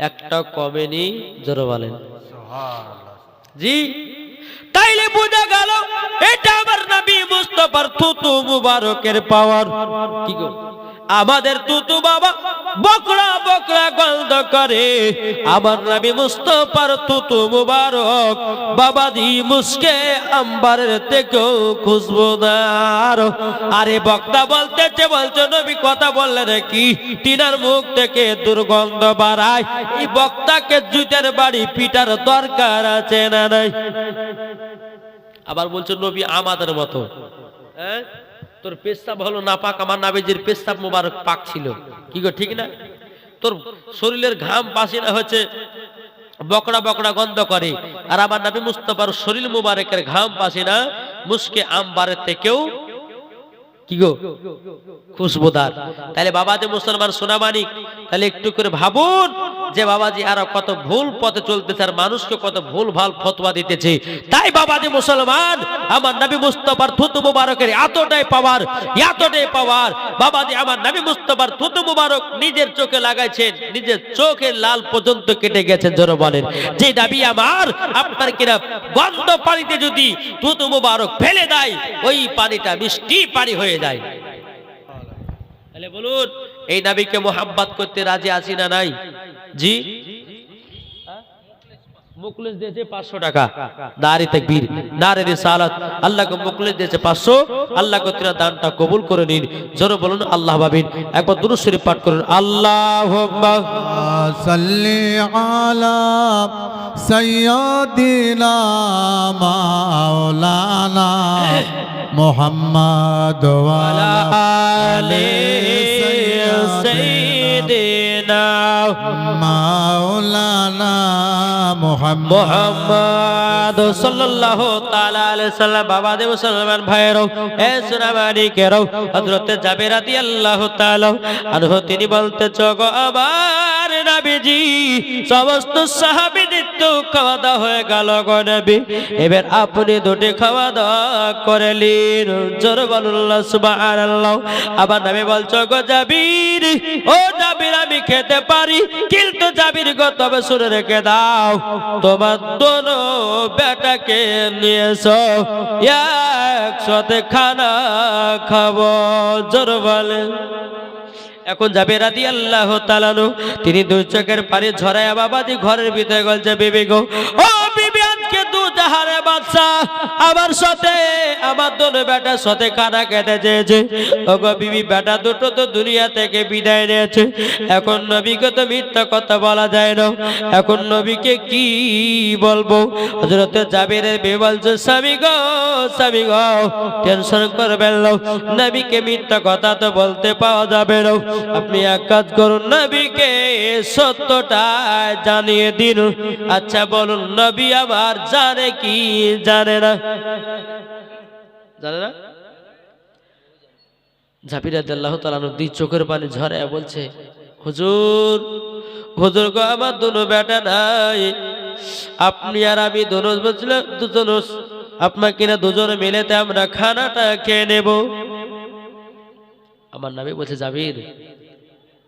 একটা কমেনি। জোরে বলেন সুবহানাল্লাহ। জি, তাইলে বোঝা গেল এটা আমার নবী মুস্তাফার থুতু মুবারকের পাওয়ার। কি গো, আমাদের তুতু বাবা বকরা বকরা গন্ধ করে, আমার নবী মুস্তাফার তুতু মুবারক বাবাজি মুস্কে আম্বারের থেকেও খুশবুদার। আরে বক্তা বলতেছে, বলছো নবী কথা বললে নাকি টিনার মুখ থেকে দুর্গন্ধ বাড়ায়, এই বক্তাকে জুতের বাড়ি পিটার দরকার আছে না নাই? আবার বলছো নবী আমাদের মতো, হ্যাঁ তোর পেশাব হলো না পাক, আমার নবীজির পেশাব মুবারক পাক ছিল। কি গো ঠিক না? তোর শরীরের ঘাম পাসিনা হচ্ছে বকড়া বকড়া গন্ধ করে, আর আমার নবী মুস্তাফার শরীর মুবারকের ঘাম পাসিনা মুস্কে আম্বারের থেকেও কি গো খুশবুদার। তাহলে বাবা যে মুসলমান সোনামানিক, তাহলে একটু করে ভাবুন যে বাবাজি আরো কত ভুল পথে চলতেছে আর মানুষকে কত ভুল ভাল ফতোয়া দিতেছে। তাই বাবাজি মুসলমান আমার নবী মুস্তাফার থুতু মুবারকের এতটাই পাওয়ার বাবাজি আমার নবী মুস্তাফার থুতু মুবারক নিজের চোখে লাগাইছেন, নিজের চোখের লাল পর্যন্ত কেটে গেছেন। জোরে বলেন যে নবী আমার আপনার কিনা গন্ধ পানিতে যদি থুতু মুবারক ফেলে দেয় ওই পানিটা মিষ্টি পানি হয়ে যায়। তাহলে বলুন এই নবীকে মোহাব্বত করতে রাজি আছি না নাই? জি, মুখলিস দিয়েছে 500 টাকা। নারে তাকবীর, নারে রিসালাত। আল্লাহকে মুখলিস দিয়েছে 500। আল্লাহ কর্তৃক দানটা কবুল করে নিন। জোরে বলুন আল্লাহ ভাবিন। একবার দুরূদ শরীফ পাঠ করুন। আল্লাহুম্মা সাল্লি আলা সাইয়্যিদিনা মাওলানা মুহাম্মদ ওয়া আলা আলি সাইয়্যিদিনা মাওলানা মুহাম্মদ সাল্লাল্লাহু তাআলা আলাইহি সাল্লাম। বাবা দেব মুসলমান ভাইয়েরও, এ সোনামানি কেরও, হযরত জাবির রাদিয়াল্লাহু তাআলা আনহু তিনি বলতে চগো আবার নবীজি সমস্ত সাহাবীদের তো খাওয়া দাওয়া হয়ে গেল গো নবী, এবার আপনি দুটি খাওয়া দাওয়া করলেন। জোরে বলুন সুবহানাল্লাহ। আবার নবী বলছো গো জাবির, ও জাবির আমি খেতে পারি, কিন্তু জাবির গো তবে শুনে রেখে দাও, তোমার দোনো বেটাকে নিয়ে এসো, একসাথে খানা খাবো। জোরে বলেন। এখন জাবির রাদিয়াল্লাহু তাআলা তিনি দুই চোখের পানি ঝরায়া বাবাজি ঘরের ভিতরে গলছে, বিবি গো, ও বিবি আজকে দুজাহারে বাদশা আমার সাথে আমার দোনো বেটার সাথে খানা খেতে চেয়েছে। ও গো বিবি, বেটা দুটো তো দুনিয়া থেকে বিদায় নিয়েছে, এখন নবীকে তো মিথ্যা কথা বলা যায় না, এখন নবীকে কি বলবো? হযরত জাবিরের বিবি বলছে, স্বামী গো স্বামী গো, টেনশন করবেন না, নবীকে মিথ্যা কথা তো বলতে পাওয়া যাবে না, আপনি এক কাজ করুন, নবীকে সত্যটা জানিয়ে দিন। আচ্ছা বলুন, নবী আমার জানে কি জানে না? জানে না? জাবির রাদিয়াল্লাহু তাআলা দুই চোখের পানি ঝরায় বলছে, হুজুর হুজুর গো, আমার দুনো বেটা নাই, আপনি আর আমি দুজন আপনাকে না দুজনে মিলেতে আমরা খানাটা খেয়ে নেব। আমার নবী বলছে, জাবির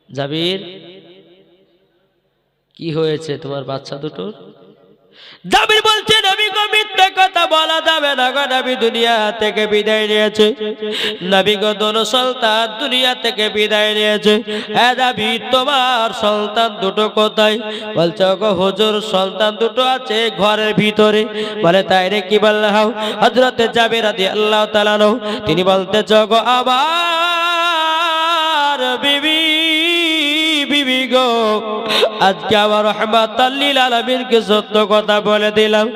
জাবির কি হয়েছে তোমার বাচ্চা দুটোর? জাবির বলছে, নবী গো মিথ্যা কথা বলা যাবে না গো, নবী দুনিয়া থেকে বিদায় নিয়েছে, নবী গো দোনো সন্তান দুনিয়া থেকে বিদায় নিয়েছে। এ নবী, তোমার সন্তান দুটো কোথায়? বলছে, গো হুজুর সন্তান দুটো আছে ঘরের ভিতরে। বলে, তাই রে, কি বললাম? হযরত জাবির রাদিয়াল্লাহু তাআলা তিনি বলতে গো আবার বিবি বিবি গো, আজকে আমার রাহমাতাল লিল আলামিনকে সত্য কথা বলে দিলাম,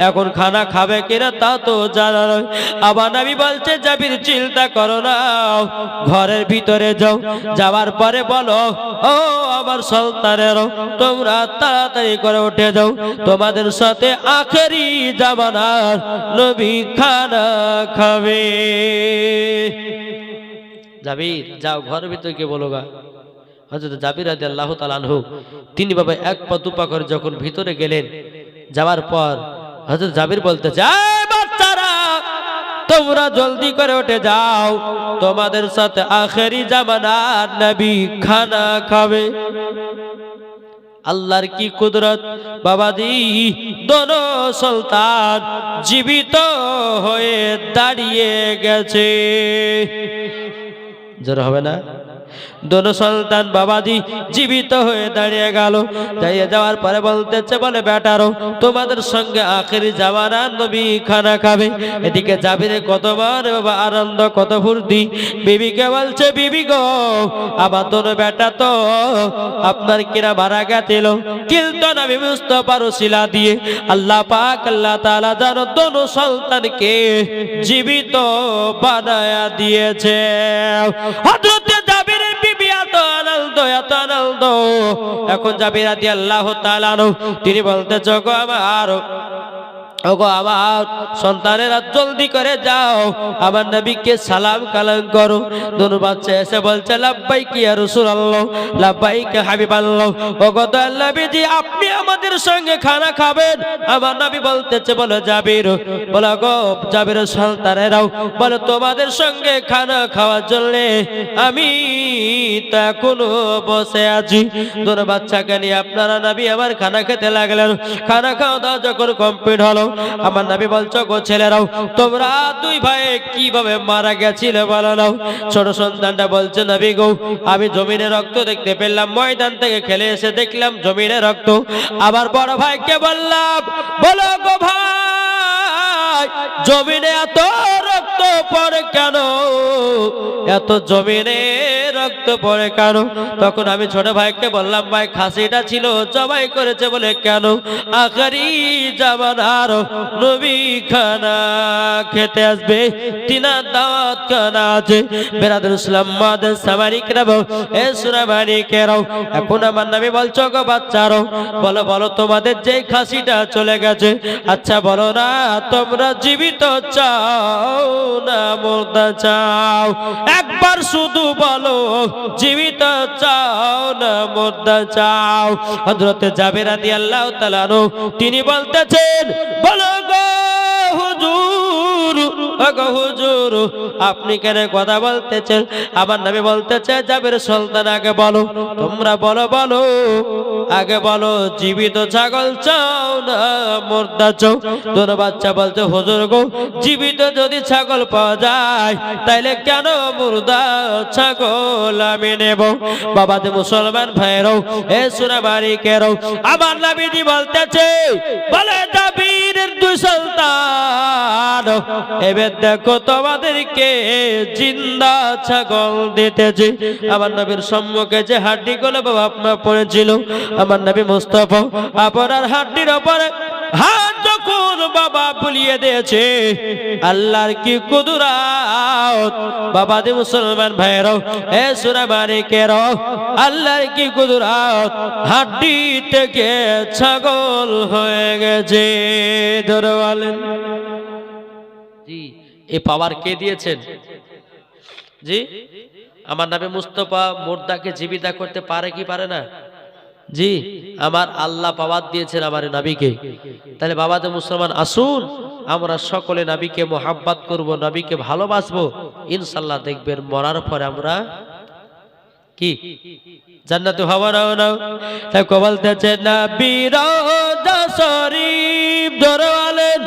এখন খানা খাবে কিনা তা তো জানা নয়। আবার নবী বলছে, জাবির চিন্তা করো না, ঘরের ভিতরে যাও, যাওয়ার পরে বলো, ও আমার সন্তানেরও, তোমরা তাড়াতাড়ি করে উঠে যাও, তোমাদের সাথে আখেরি জামানার নবী খানা খাবে। জাবির যাও ঘরের ভিতরে গিয়ে বলো গা। হযরত জাবির রাদিয়াল্লাহু তাআলা আনহু তিনি বাবা এক পা দুপা করে যখন ভিতরে গেলেন, যাওয়ার পর হযরত জাবির বলতে চায়, বাচ্চারা তোমরা জলদি করে উঠে যাও, তোমাদের সাথে আখেরি জামানার নবী খানা খাবে। আল্লাহর কি কুদরত বাবাজি, দোনো সন্তান জীবিত হয়ে দাঁড়িয়ে গেছে। জোর হবে না? দোনো সন্তান বাবাজি জীবিত হয়ে দাঁড়িয়ে গেল। দাঁড়িয়ে যাওয়ার পরে বলতেছে, বলে বেটারো তোমাদের সঙ্গে আখেরি জামানার নবী খানা খাবে। এদিকে জাবিরে কত বার বাবা আনন্দ, কত ফুর্তি। বিবিকে বলছে, বিবি গো আমার দোনো বেটা তো আপনার কিনা মারা গেছিল, কিন্তু নবী মুস্তাফার ওসিলা দিয়ে আল্লাহ পাক আল্লাহ তাআলা যেন দোনো সন্তানকে জীবিত বানায়া দিয়েছে। হযরত জাবিরের বিবি এত আনন্দ। এখন জাবির রাদিয়াল্লাহু তাআলা তিনি বলতে গো আমার, ওগো আমার সন্তানেরা জলদি করে যাও, আমার নবীকে সালাম কালাম করো। দোনো বাচ্চা এসে বলছে, লাব্বাইক ইয়া রাসূলুল্লাহ, লাব্বাইক হাবিবাল্লাহ। ওগো দয়াল নবীজি, আপনি আমাদের সঙ্গে খানা খাবেন? আমার নবী বলতেছে, বলো জাবির, বলো গো জাবিরের সন্তানেরাও, বলো তোমাদের সঙ্গে খানা খাওয়ার জন্য আমি তো এখনো বসে আছি। তোর বাচ্চাকে নিয়ে আপনারা নবী আমার খানা খেতে লাগলেন। খানা খাওয়া দাওয়া যখন কমপ্লিট হলো, আমার নবী বলছো গো ছেলেরাও, তোমরা দুই ভাই কিভাবে মারা গেছিলে বলো নাও। ছোট সন্তানটা বলছে নবী গো, আমি জমিনে রক্ত দেখতে পেলাম, ময়দান থেকে খেলে এসে দেখলাম জমিনে রক্ত। আবার বড় ভাইকে বললাম, বলো গো ভাই, জমিনে এত রক্ত পড়ে কেন, এত জমিনে রক্ত পড়ে কেন? তখন আমি ছোট ভাইকে বললাম, ভাই খাসিটা ছিল জবাই করেছে বলে কেন? আখেরি জামানার নবী খানা খেতে আসবে, তিনার দাওয়াত খানা আছে। বেরাদুল ইসলাম মাদের সামারিকরা এ সুরামানিকেরাও, এখন আমার নবী বলছো গো বাচ্চারও, বলো বলো তোমাদের যে খাসিটা চলে গেছে, আচ্ছা বলো না তোমরা জীবিত চাও না মুর্দা চাও? একবার শুধু বলো, জীবিত চাও না মুর্দা চাও? হযরতে জাবের রাদিয়াল্লাহু তাআলা আনহু তিনি বলতেছেন, বলো গো হুজুর, ওগো হুজুর, আপনি কেন কথা বলতেছেন? আমার নবী বলতেছে, জাবের সুলতান আগে বলো, তোমরা বলো বলো, আগে বলো জীবিত ছাগল চাও না মুর্দা চাও? তোর বাচ্চা বলছে, হুজুর গো, জীবিত যদি ছাগল পাওয়া যায় তাইলে কেন মুর্দা ছাগল আমি নেব? বাবাতে মুসলমান ভাইরাও, এ সুরামানিকেরাও, আমার নবীজি বলতেছে, বলে জাবিরের দুই সুলতান, এবার দেখো তোমাদেরকে জিন্দা ছাগল দিতেছে। আমার নবীর সম্মুখে যে হাড্ডিগুলো বাবা আপনার পড়েছিল, আমার নবী মুস্তাফা আপনার হাড্ডির উপরে হাত যখন বাবা বুলিয়ে দিয়েছে, আল্লাহর কি কুদরত! বাবা দে মুসলমান ভাইরাও, এ সুরামানিকেরাও, আল্লাহর কি কুদরত! হাড্ডি থেকে ছাগল হয়ে গেছে। ধরে বলেন জি, এই পাওয়ার কে দিয়েছেন? জি, আমার নবী মুস্তাফা মুর্দাকে জীবিত করতে পারে কি পারে না? জি, আমার আল্লাহ পাওয়ার দিয়েছেন আমার নবীকে। তাহলে বাবাতে মুসলমান আসুন, আমরা সকলে নবীকে মোহাব্বত করব, নবীকে ভালোবাসবো, ইনশাআল্লাহ দেখবেন মরার পরে আমরা কি জান্নাতে হব না। তাই বলতেছে নবী রওজা শরীফ, ধরে বলেন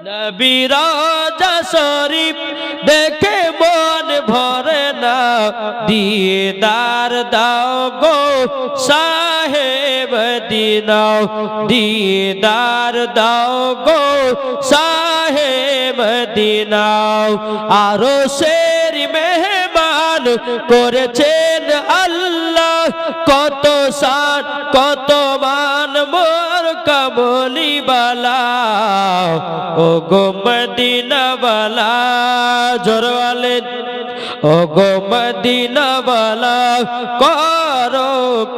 নবী রওজা শরীফ দেখে মন ভরে না, দিদার দাও গো সাহেব মদিনা, দিদার দাও গো সাহেব মদিনা। আরশের মেহমান করেছেন আল্লাহ, কত শান কত মান মোর কামলি বালা, ও গো মদিনা বালা, জোরে বলেন ও গো মদিনা বালা, করো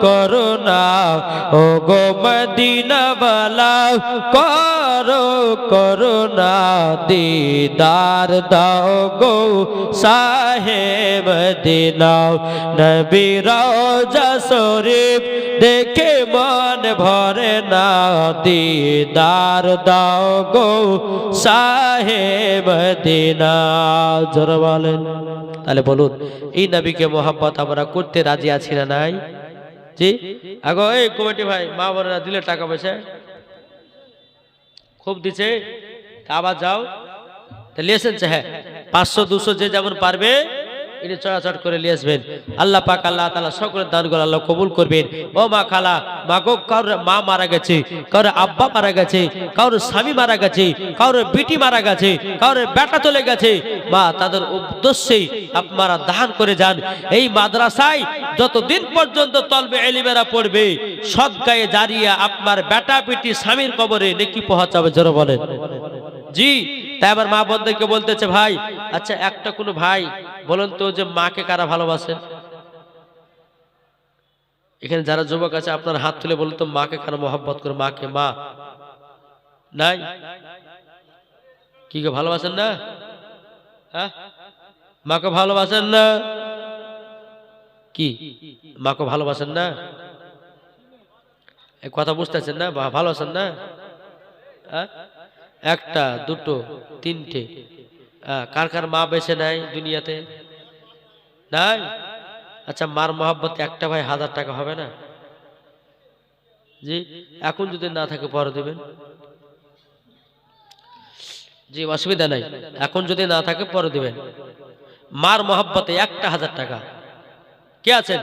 করুণা, ও গো মদিনা বালা, করো করুণা, দিদার দাও গো সাহেব মদিনা। নবী রওজা শরীফ দেখে মন ভরে না, দিদার দাও গো সাহেব মদিনা। জোরে বলেন। তাহলে বলুন, এই নবীকে মোহাব্বত আমরা করতে রাজি আছি না নাই? জি, আগো এই কমিটি ভাই, মা বোনেরা দিলে টাকা পয়সা খুব দিছে, আবার যাও লিয়েছেন, হ্যাঁ 500 200 যে যেমন পারবে এটা চড়াচড় করে নিয়ে আসবেন। আল্লাহ পাক আল্লাহ তাআলা সকলের দানগুলো আল্লাহ কবুল করবেন। ও মা খালা, মাগো কারোর মা মারা গেছে, কারোর আব্বা মারা গেছে, কারোর স্বামী মারা গেছে, কারোর বিটি মারা গেছে, কারোর বেটা চলে গেছে, মা তাদের উদ্দেশ্যেই আপনারা দান করে যান। এই মাদ্রাসায় যতদিন পর্যন্ত তলবে ইলমেরা পড়বে, সদকায়ে জারিয়া আপনার বেটা বিটি স্বামীর কবরে নেকি পৌঁছাবে। জোরে বলেন জি। তাই আবার মা বোনদেরকে বলতেছে, ভাই আচ্ছা একটা কোনো ভাই বলুন তো যে মাকে কারা ভালোবাসে? এখানে যারা যুবক আছে আপনার হাত তুলে বলুন তো, মাকে কারা মহব্বত করে? মাকে, মা নাই কি ভালোবাসেন না? হ্যাঁ, মাকে ভালোবাসেন না? কি মাকে ভালোবাসেন না? এই কথা বুঝতেছেন না? ভালোবাসেন না? হ্যাঁ, একটা দুটো তিনটে, কার কার মা বেঁচে নাই দুনিয়াতে? নাই? আচ্ছা মার মহব্বতে একটা ভাই 1000 টাকা হবে না? জি, এখন যদি না থাকে পরে দেবেন। জি, অসুবিধা নাই, এখন যদি না থাকে পরে দেবেন। মার মহব্বতে একটা 1000 টাকা। কে আছেন?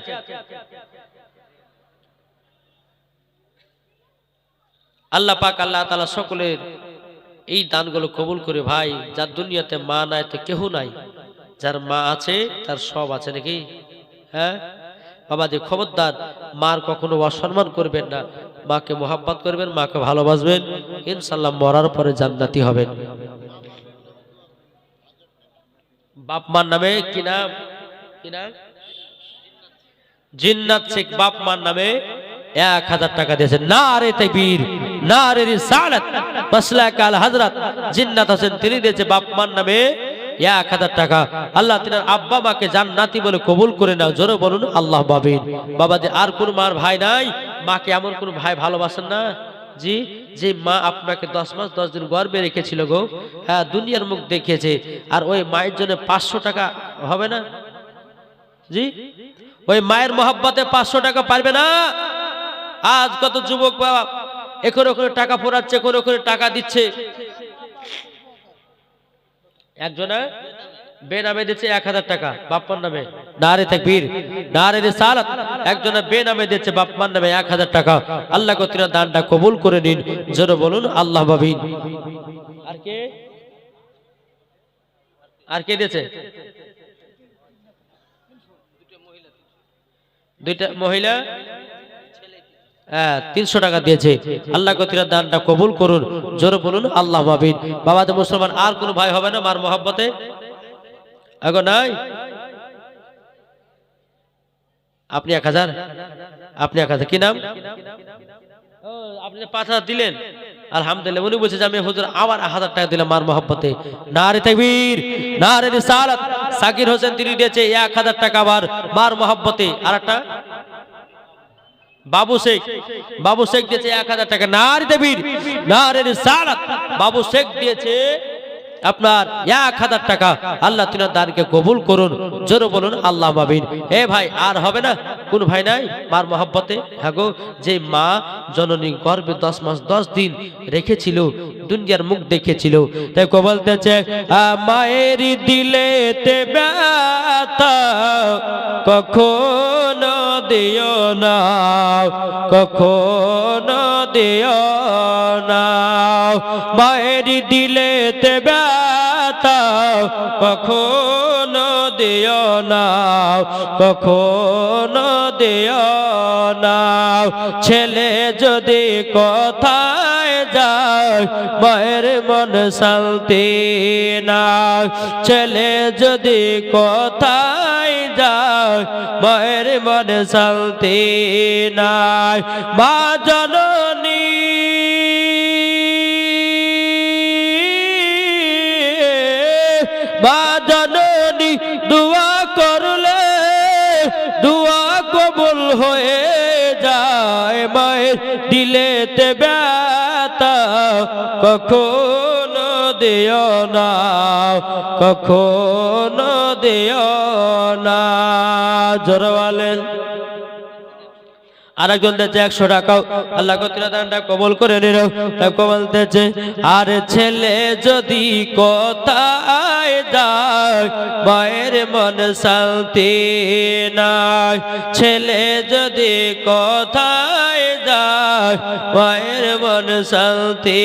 আল্লাহ পাক আল্লাহ তাআলা সকলের এই দানগুলো কবুল করে ভাই। যার দুনিয়াতে মা নাই তো কেউ নাই, যার মা আছে তার সব আছে নাকি? হ্যাঁ বাবা যে খবরদার মার কখনো অসম্মান করবেন না, মাকে মোহাব্বত করবেন, মাকে ভালোবাসবেন, ইনশাআল্লাহ মরার পরে জান্নাতি হবেন। বাপ মার নামে কি নাম? কি নাম? জিন্নাত শেখ বাপ মার নামে 1000 টাকা দিয়েছেন। নারে তাকবীর, নারে রিসালাত, মাসলাক আল হযরত জিন্নাত হোসেন তিনি দিয়েছে বাপ মার নামে 1000 টাকা। আল্লাহ তিনার আব্বা মাকে জান্নাতি বলে কবুল করে নাও, জোরে বলুন আল্লাহ আমিন। বাবা যে আর কোন মার ভাই নাই, মাকে এমন কোন ভাই ভালোবাসেন না? জি, যে মা আপনাকে 10 মাস 10 দিন গর্ভে রেখেছিল গো, হ্যাঁ দুনিয়ার মুখ দেখিয়েছে, আর ওই মায়ের জন্য 500 টাকা হবে না? জি, ওই মায়ের মহব্বতে 500 টাকা পারবে না? আজ কত যুবক বাবা এখানে ওখানে টাকা পোড়াচ্ছে, কোনো করে টাকা দিচ্ছে। একজনে বেনামে দিচ্ছে 1000 টাকা বাপ্পার নামে, নারে তাকবীর, নারে রিসালাত। একজনে বেনামে দিচ্ছে বাপ্পার নামে 1000 টাকা। আল্লাহ কতিরা দানটা কবুল করে নিন, জোরে বলুন আল্লাহ আমিন। আর কে? আর কে দিয়েছে? দুইটা মহিলা 300 টাকা দিয়েছে। আল্লাহ কতিরা দানটা কবুল করুন, জোরে বলুন আল্লাহ আমিন। বাবা তো মুসলমান আর কোন ভাই হবে না মার মহব্বতে? আগো নাই? আপনি 1000, আপনি 1000, কি নাম? ও আপনি 5000 দিলেন, আলহামদুলিল্লাহ। উনি বলছে যে আমি হুজুর আবার 1000 টাকা দিলাম মার মহব্বতে। নারে তাকবীর, নারে রিসালাত। সাকির হোসেন তিনি দিয়েছে 1000 টাকা আবার মার মহব্বতে। আরেকটা বাবু শেখ, বাবু শেখ দিয়েছে 1000 টাকা। নারে তাকবীর, নারে রিসালাত। বাবু শেখ দিয়েছে আপনার 1000 টাকা। আল্লাহ তিনার দানকে কবুল করুন, জোরে বলুন আল্লাহ আমিন। এ ভাই আর হবে না? কোন ভাই নাই মার মহব্বতে? হ্যাঁ গো, যে মা জননী গর্ভে 10 মাস 10 দিন রেখেছিল, দুনিয়ার মুখ দেখেছিল, তাই কো বলতেছে মায়ের দিলেতে ব্যথা কখনো দিও না, কখনো দিও না। মায়ের দিলেতে ব্যথা কখনো দিও না, কখনো দিও না। ছেলে যদি কোথায় যায় মায়ের মন শান্তি না, ছেলে যদি কোথায় যায় মায়ের মন শান্তি নাই। মা জননী মা জননী দোয়া করলে দোয়া কবুল হয়ে যায়। মায়ের দিলেতে ব্যথা কখনো দিও না, কখনো দিও না, জোরে বলেন। আরেকজন দিয়েছে 100 টাকা। আল্লাহ কতিরা দানটা কবুল করে নিল। বলতেছে আর ছেলে যদি কোথায় যায় মায়ের মন শান্তি নাই, ছেলে যদি কোথায় যায় মায়ের মন শান্তি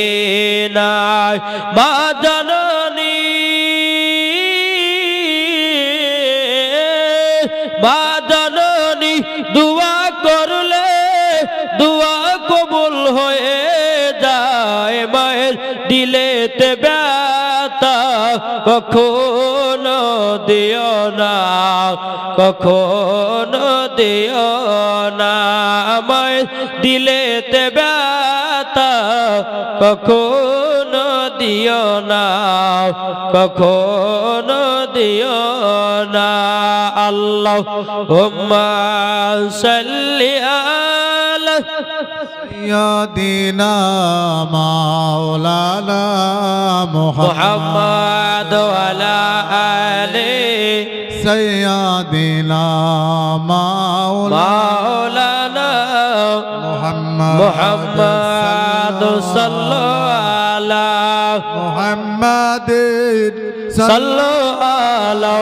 নাই। মা জননী মা জননী দোয়া করলে দোয়া কবুল হয়ে যায়। মায়ের দিলেতে ব্যথা কখনো দিও না, কখনো দিও না। মায়ের দিলেতে ব্যথা কখনো দিও না, কখনো দিও না। আল্লাহুম্মা সাল্লি আলা সাইয়্যিদিনা মাওলানা মুহাম্মাদ ওয়া আলা আলি سيدنا مولانا محمد صلى على محمد صلى على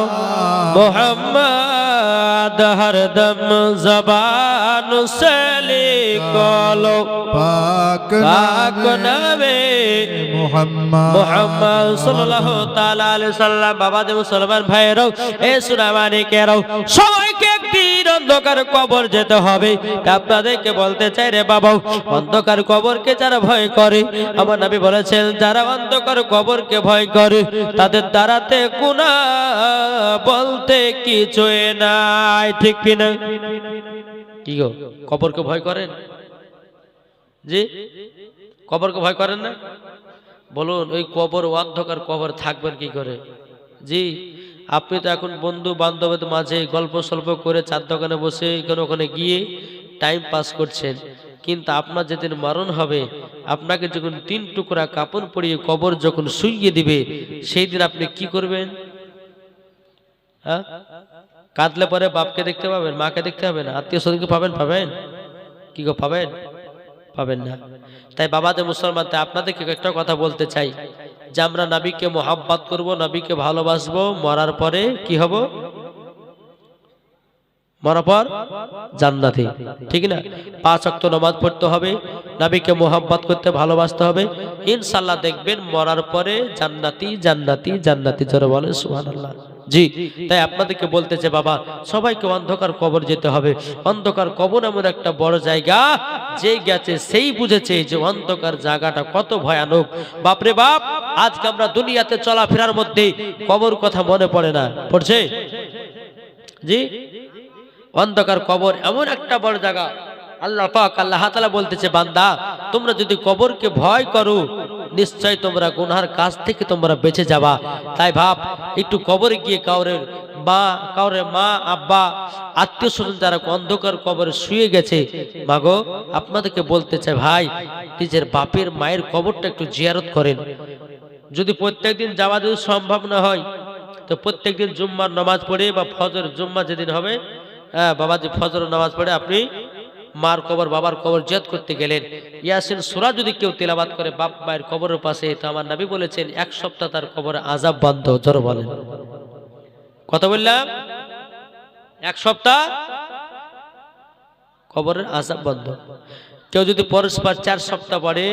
محمد ہر دم زبان سے لکھو پاک پاک نبی মোহাম্মদ সাল্লাল্লাহু তাআলা আলাইহি সাল্লাম। বাবাজি মুসলমান ভাইরাও, এ সুনামানিকেরাও, সবাইকে একদিন অন্ধকার কবর যেতে হবে। আপনাদেরকে বলতে চাই রে বাবা, অন্ধকার কবরকে যারা ভয় করে, আমার নবী বলেছেন যারা অন্ধকার কবরকে ভয় করে তাদের দ্বারাতে গুনাহ বলতে কিছুই নাই, ঠিক কিনা? কি গো, কবরকে ভয় করেন? জি, কবরকে ভয় করেন না? বলুন, ওই কবর, অন্ধকার কবর থাকবেন কি করে? জি, আপনি তো এখন বন্ধু বান্ধবের মাঝে গল্প সল্প করে চার দোকানে বসে ওখানে গিয়ে টাইম পাস করছেন, কিন্তু আপনার যেদিন মরণ হবে, আপনাকে যখন 3 টুকরা কাপড় পরিয়ে কবর যখন শুইয়ে দিবে, সেই দিন আপনি কি করবেন? হ্যাঁ, কাঁদলে পরে বাপকে দেখতে পাবেন, মাকে দেখতে পাবেন, আত্মীয় স্বজনকে পাবেন? কি গো, পাবেন না। তাই বাবাদের মুসলমান, তাই আপনাদেরকে একটা কথা বলতে চাই যে আমরা নবীকে মোহাব্বত করব, নবীকে ভালোবাসবো, মরার পরে কি হব? মরার পর জান্নাতি, ঠিক না? 5 ওয়াক্ত নামাজ পড়তে হবে, নবীকে মোহাব্বত করতে ভালোবাসতে হবে, ইনশাআল্লাহ দেখবেন মরার পরে জান্নাতি জান্নাতি জান্নাতি। জোরে বলেন সুবহানাল্লাহ। জি, তাই আপনাদেরকে বলতে চাই বাবা, সবাইকে অন্ধকার কবর যেতে হবে। অন্ধকার কবর এমন একটা বড় জায়গা, যে গেছে সেই বুঝেছে যে অন্ধকার জায়গাটা কত ভয়ানক। বাপরে বাপ, আজকে আমরা দুনিয়াতে চলাফেরার মধ্যে কবর কথা মনে পড়ে না, পড়ছে? জি, অন্ধকার কবর এমন একটা বড় জায়গা। আল্লাহ পাক, আল্লাহ তাআলা বলতেছে, বান্দা তোমরা যদি কবরকে ভয় করো, নিশ্চয় তোমরা গুনার কাজ থেকে তোমরা বেঁচে যাবা। তাই ভাব, একটু কবরে গিয়ে কাউরে মা আব্বা আত্মীয় স্বজন যারা অন্ধকার কবরে শুয়ে গেছে, মাগো আপনাদেরকে বলতে চাই ভাই, নিজের বাপের মায়ের কবরটা একটু জিয়ারত করেন। যদি প্রত্যেকদিন যাওয়া যদি সম্ভব না হয়, তো প্রত্যেকদিন জুম্মার নামাজ পড়ে বা ফজর, জুম্মা যেদিন হবে, হ্যাঁ বাবাজি, ফজর নামাজ পড়ে আপনি মার কবর, বাবার কবর জিয়ারত করতে গেলেন। ইয়াসিন সূরা যদি কেউ তেলাওয়াত করে বাপ মায়ের কবরের পাশে, তো আমার নবী বলেছেন 1 সপ্তাহ তার কবরে আযাব বন্ধ। জোরে বলেন, কথা বললাম, 1 সপ্তাহ কবরের আযাব বন্ধ। কেউ যদি পরস্পর 4 সপ্তাহ পড়ে,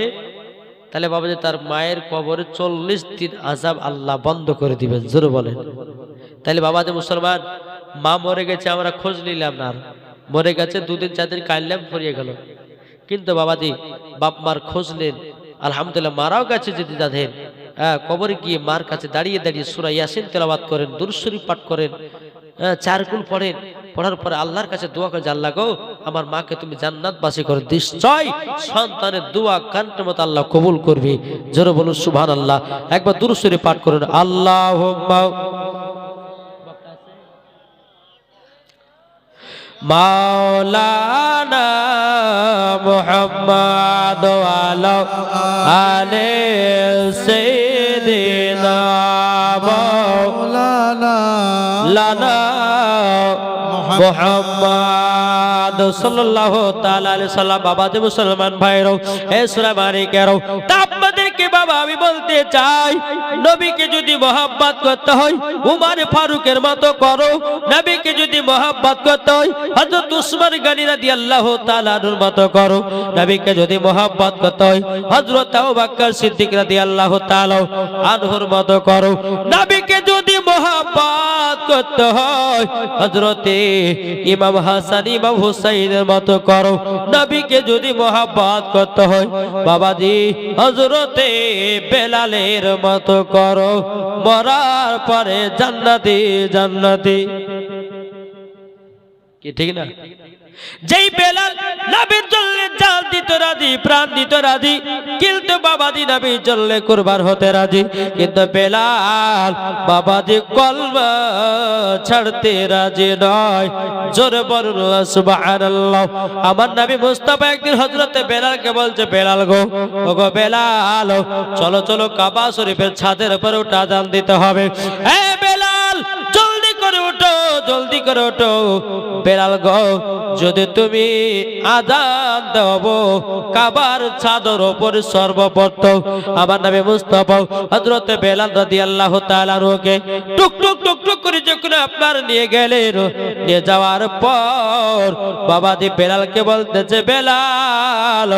তাহলে বাবাজি তার মায়ের কবরে 40 দিন আযাব আল্লাহ বন্ধ করে দিবেন। জোরে বলেন। তাহলে বাবাজি মুসলমান, মা মরে গেছে আমরা খোঁজ নিলাম না, মরে গেছে 2 দিন 4 দিন কাইলাম ফুরিয়ে গেল, কিন্তু বাবাজি বাপ মার খোঁজ নেন। আলহামদুলিল্লাহ, মারাও গেছে যদি যাদের, কবরে গিয়ে মার কাছে দাঁড়িয়ে দাঁড়িয়ে সূরা ইয়াসিন তেলাওয়াত করেন, দুরূদ শরীফ পাঠ করেন, 4 কুল পড়েন, পড়ার পরে আল্লাহর কাছে দোয়া করে, আল্লাহ গো আমার মাকে তুমি জান্নাতবাসী করে, নিশ্চয় সন্তানের দোয়া কান্তের মতো আল্লাহ কবুল করবে। জোরে বলুন সুবহানাল্লাহ। একবার দুরূদ শরীফ পাঠ করেন, আল্লাহুম্মা মাওলানা মুহাম্মদ আলা আলে সাইয়্যিদিনা মাওলানা মুহাম্মদ সাল্লাল্লাহু তাআলা আলাইহি সাল্লাম। বাবাজি মুসলমান ভাইরাও, এ সূরা মারিকেরাও, আপনাদেরকে বাবা আমি বলতে চাই, নবীকে যদি মহব্বত করতে হয় উমর ফারুকের মতো করো, নবীকে যদি মহব্বত করতে হয় হযরত উসমান গনি রাদিয়াল্লাহু তাআলা আনহুর মতো করো, নবীকে যদি মহব্বত করতে হয় হযরত আবু বকর সিদ্দিক রাদিয়াল্লাহু তাআলা আনহুর মতো করো, নবীকে যদি মহব্বত করতে হয় হযরতে ইমাম হাসান ইমাম হুসাইনের মতো করো, নবীকে যদি মহব্বত করতে হয় বাবাজি হযরতে বেলালের মতো করো, মরার পরে জান্নাতি জান্নাতি। কি ঠিক না? যেই বেলাল নবীর জন্য জান দিতে রাজি, প্রাণ দিতে রাজি, কিন্তু বাবাজি নবীর জন্য কুরবান হতে রাজি, কিন্তু বেলাল বাবাজি কলমা ছাড়তে রাজি নয়। জোরে বলুন সুবহানাল্লাহ। আমার নবী মুস্তাফা একদিন হযরতে বেলালকে বলছে, বেলাল গো, ওগো বেলাল, চলো চলো কাবা শরীফের ছাদের উপরে উঠে আযান দিতে হবে। এ বেলাল জলদি করে উঠো, তাড়াতাড়ি করে ওঠো বেলাল গো যদি তুমি আযান দাও কাবার চাদর উপরে সর্বপ্রথম আমার নবী মুস্তাফা হযরত বেলাল রাদিয়াল্লাহু তাআলা আনহুকে টুক টুক টুক টুক করে যখন আপনার নিয়ে গেলেন নিয়ে যাওয়ার পর বাবাজি বেলালকে বলতেছে বেলাল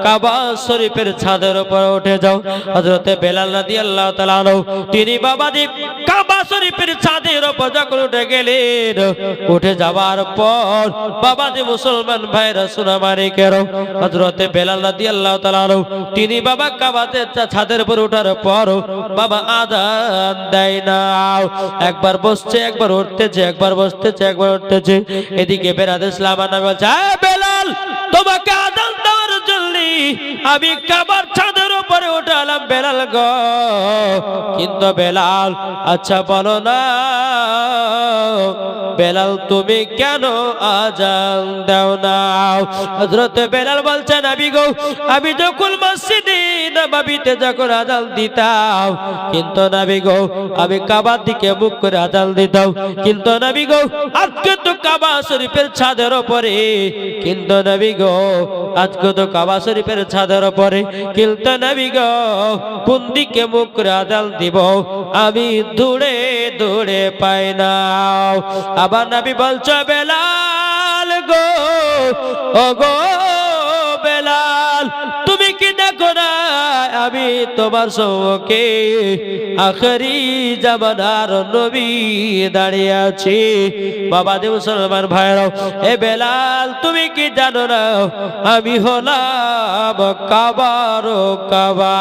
কাবা শরীফের ছাদের উপর উঠে যাও হযরত বেলাল রাদিয়াল্লাহু তাআলা আনহু তিনি বাবাজি কাবা শরীফের ছাদের উপর যখন উঠে গেলেন উঠে যাওয়ার পর বাবাজি মুসলমান ভাইরা সুনামারি কেন হযরত বেলাল রাদিয়াল্লাহু তাআলা আনহু তিনি বাবা কাবাতে ছাদের উপর ওঠার পর বাবা আযান দেয় না একবার বসছে একবার উঠতেছে একবার বসতেছে একবার উঠতেছে এদিকে বেলাল ইসলাম নবী বলছে বেলাল তোমাকে আযান দেওয়ার জন্য আমি কাবার ছাদের উপরে উঠালাম বেলাল গো কিন্তু বেলাল আচ্ছা বলো না বেলাল তুমি কেন আযান দাও না হযরত বেলাল বলছেন নবী গো আমি যখন মসজিদে নববীতে যখন আযান দিতাম কিন্তু নবী গো আমি কাবার দিকে মুখ করে আযান দিতাম কিন্তু নবী গো আজকে তো কাবা শরীফের ছাদের উপরে কিন্তু নবী গো আজকে তো কাবা শরীফের ছাদের উপরে কিন্তু নবী গো কোন দিকে মুখ করে আযান দিব আমি দূরে দূরে পাই না আবার নবী বলছো বেলাল গো ও গো বেলাল তুমি কি দেখো না আমি তোমার সম্মুখে আখেরি জামানার নবী দাঁড়িয়ে আছি বাবাজি মুসলমান ভাইরা এ বেলাল তুমি কি জানো না আমি হলাম কাবার কাবা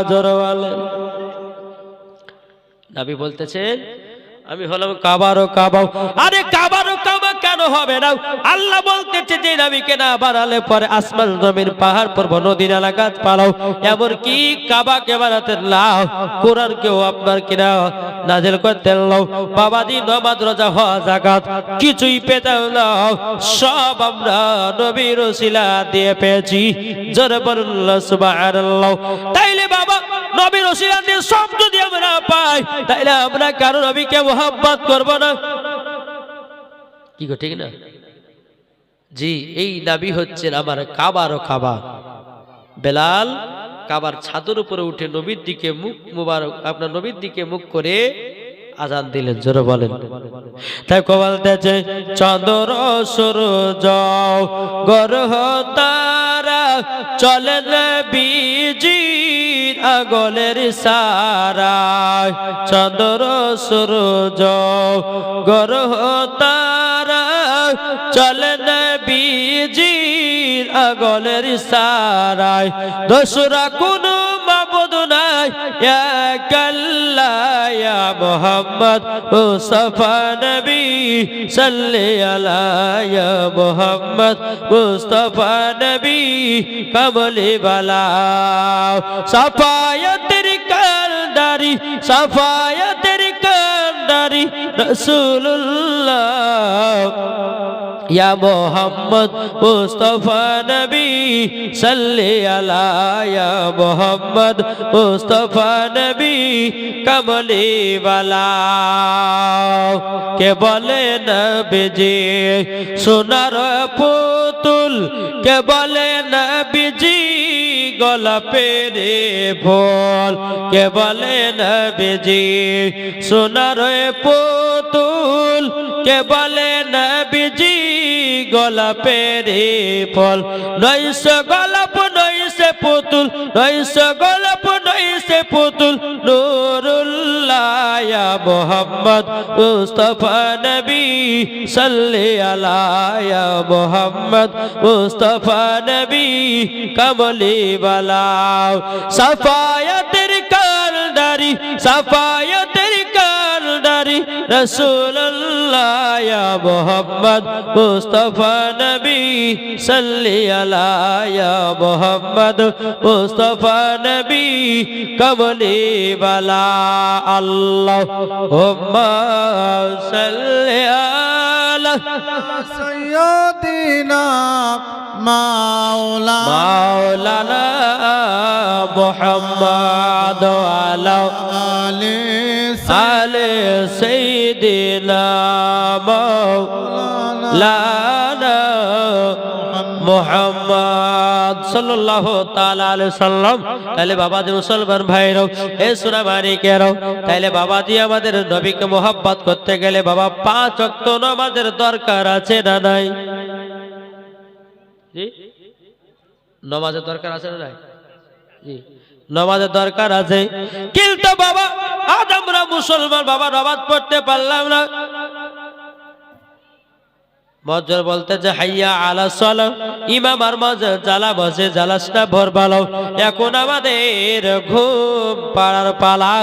জোরে বলেন নবী বলতেছেন আমি হলাম কাবারও কাবা আরে কাবারও কাবা কেন হবে না আল্লাহ বলতেছে যে নবীকে না বানালে পরে আসমান জমিন পাহাড় পর্বত নদী নালা গাছপালাও এমন কি কাবাকে বানাতে লাও কোরআন কেউ আপনার কিনা নাজিল করতে লাও বাবাজি নামাজ রোজা হজ যাকাত কিছুই পেতাম না সব আমরা নবীর ওসিলা দিয়ে পেয়েছি জোরে বলুন সুবহানাল্লাহ তাইলে বাবা নবীর ওসিলা দিয়ে সব যদি আমরা পাই তাইলে আমরা কারো নবীকে মোহাব্বত করব না কি গো ঠিক না জি এই নবী হচ্ছেন আমার কাবারও কাবা বেলাল কাবার ছাদের উপরে উঠে নবীর দিকে মুখ মুবারক আপনার নবীর দিকে মুখ করে আযান দিলেন জোরে বলেন তাই বলতেছে চন্দ্র সূর্য গ্রহ তারা চলে নবীজি আগলের সারায় চন্দ্র সূর্য গ্রহ তারা চলে নবীজি আগলের সারায় দোসরা কোনো মাবুদ নাই এক আল্লাহ ইয়া মুহাম্মদ মুস্তাফা নবী সাল্লি আলা ইয়া মুহাম্মদ মুস্তাফা নবী কমলি বালা সাফায়াতের কান্ডারি সাফায়াতের কান্ডারি রাসূলুল্লাহ ইয়া মুহাম্মদ মুস্তাফা নবী সাল্লি আলা ইয়া মুহাম্মদ মুস্তাফা নবী কমলি বালা কে বলে নবীজি সোনার পুতুল কে বলে নবীজি গোলাপের ফুল কে বলে নবীজি সোনার পুতুল কে বলে নবীজি গোলাপের ফুল নয়শো গোলাপ নয়শো পুতুল নয়শো গোলাপ নয়শো পুতুল নূরুল্লাহ ইয়া মুহাম্মদ মুস্তাফা নবী সাল্লি আলা ইয়া মুহাম্মদ মুস্তাফা নবী কমলি বালা সাফায়াতের কান্ডারি সাফায়াতের কান্ডারি রাসূলুল্লাহ ইয়া মুহাম্মদ মুস্তাফা নবী সাল্লি আলা ইয়া মুহাম্মদ মুস্তাফা নবী কমলি বালা আল্লাহুম্মা সাল্লি আলা সাইয়্যিদিনা মাওলানা মুহাম্মদ আলা আলি আলে সাইয়্যিদিনা মাওলানা মুহাম্মদ সাল্লাল্লাহু তাআলা আলাইহি সাল্লাম। তাহলে বাবাজি মুসলমান ভাইরাও, এ সোনামানিকেরাও, তাহলে বাবাজি আমাদের নবীকে মোহাব্বত করতে গেলে বাবা 5 ওয়াক্ত নামাজের দরকার আছে না নাই? জি, নামাজের দরকার আছে না নাই? জি, নামাজের দরকার আছে। কিন্তু বাবা আজ আমরা মুসলমান বাবা নামাজ পড়তে পারলাম না। মজর বলতে যে হাইয়া আলা সালাহ, ইমাম আর মজর জ্বালা বসে জ্বালাসটা ভোর বালাও। এখন আমাদের ঘুম পাড়ার পালা,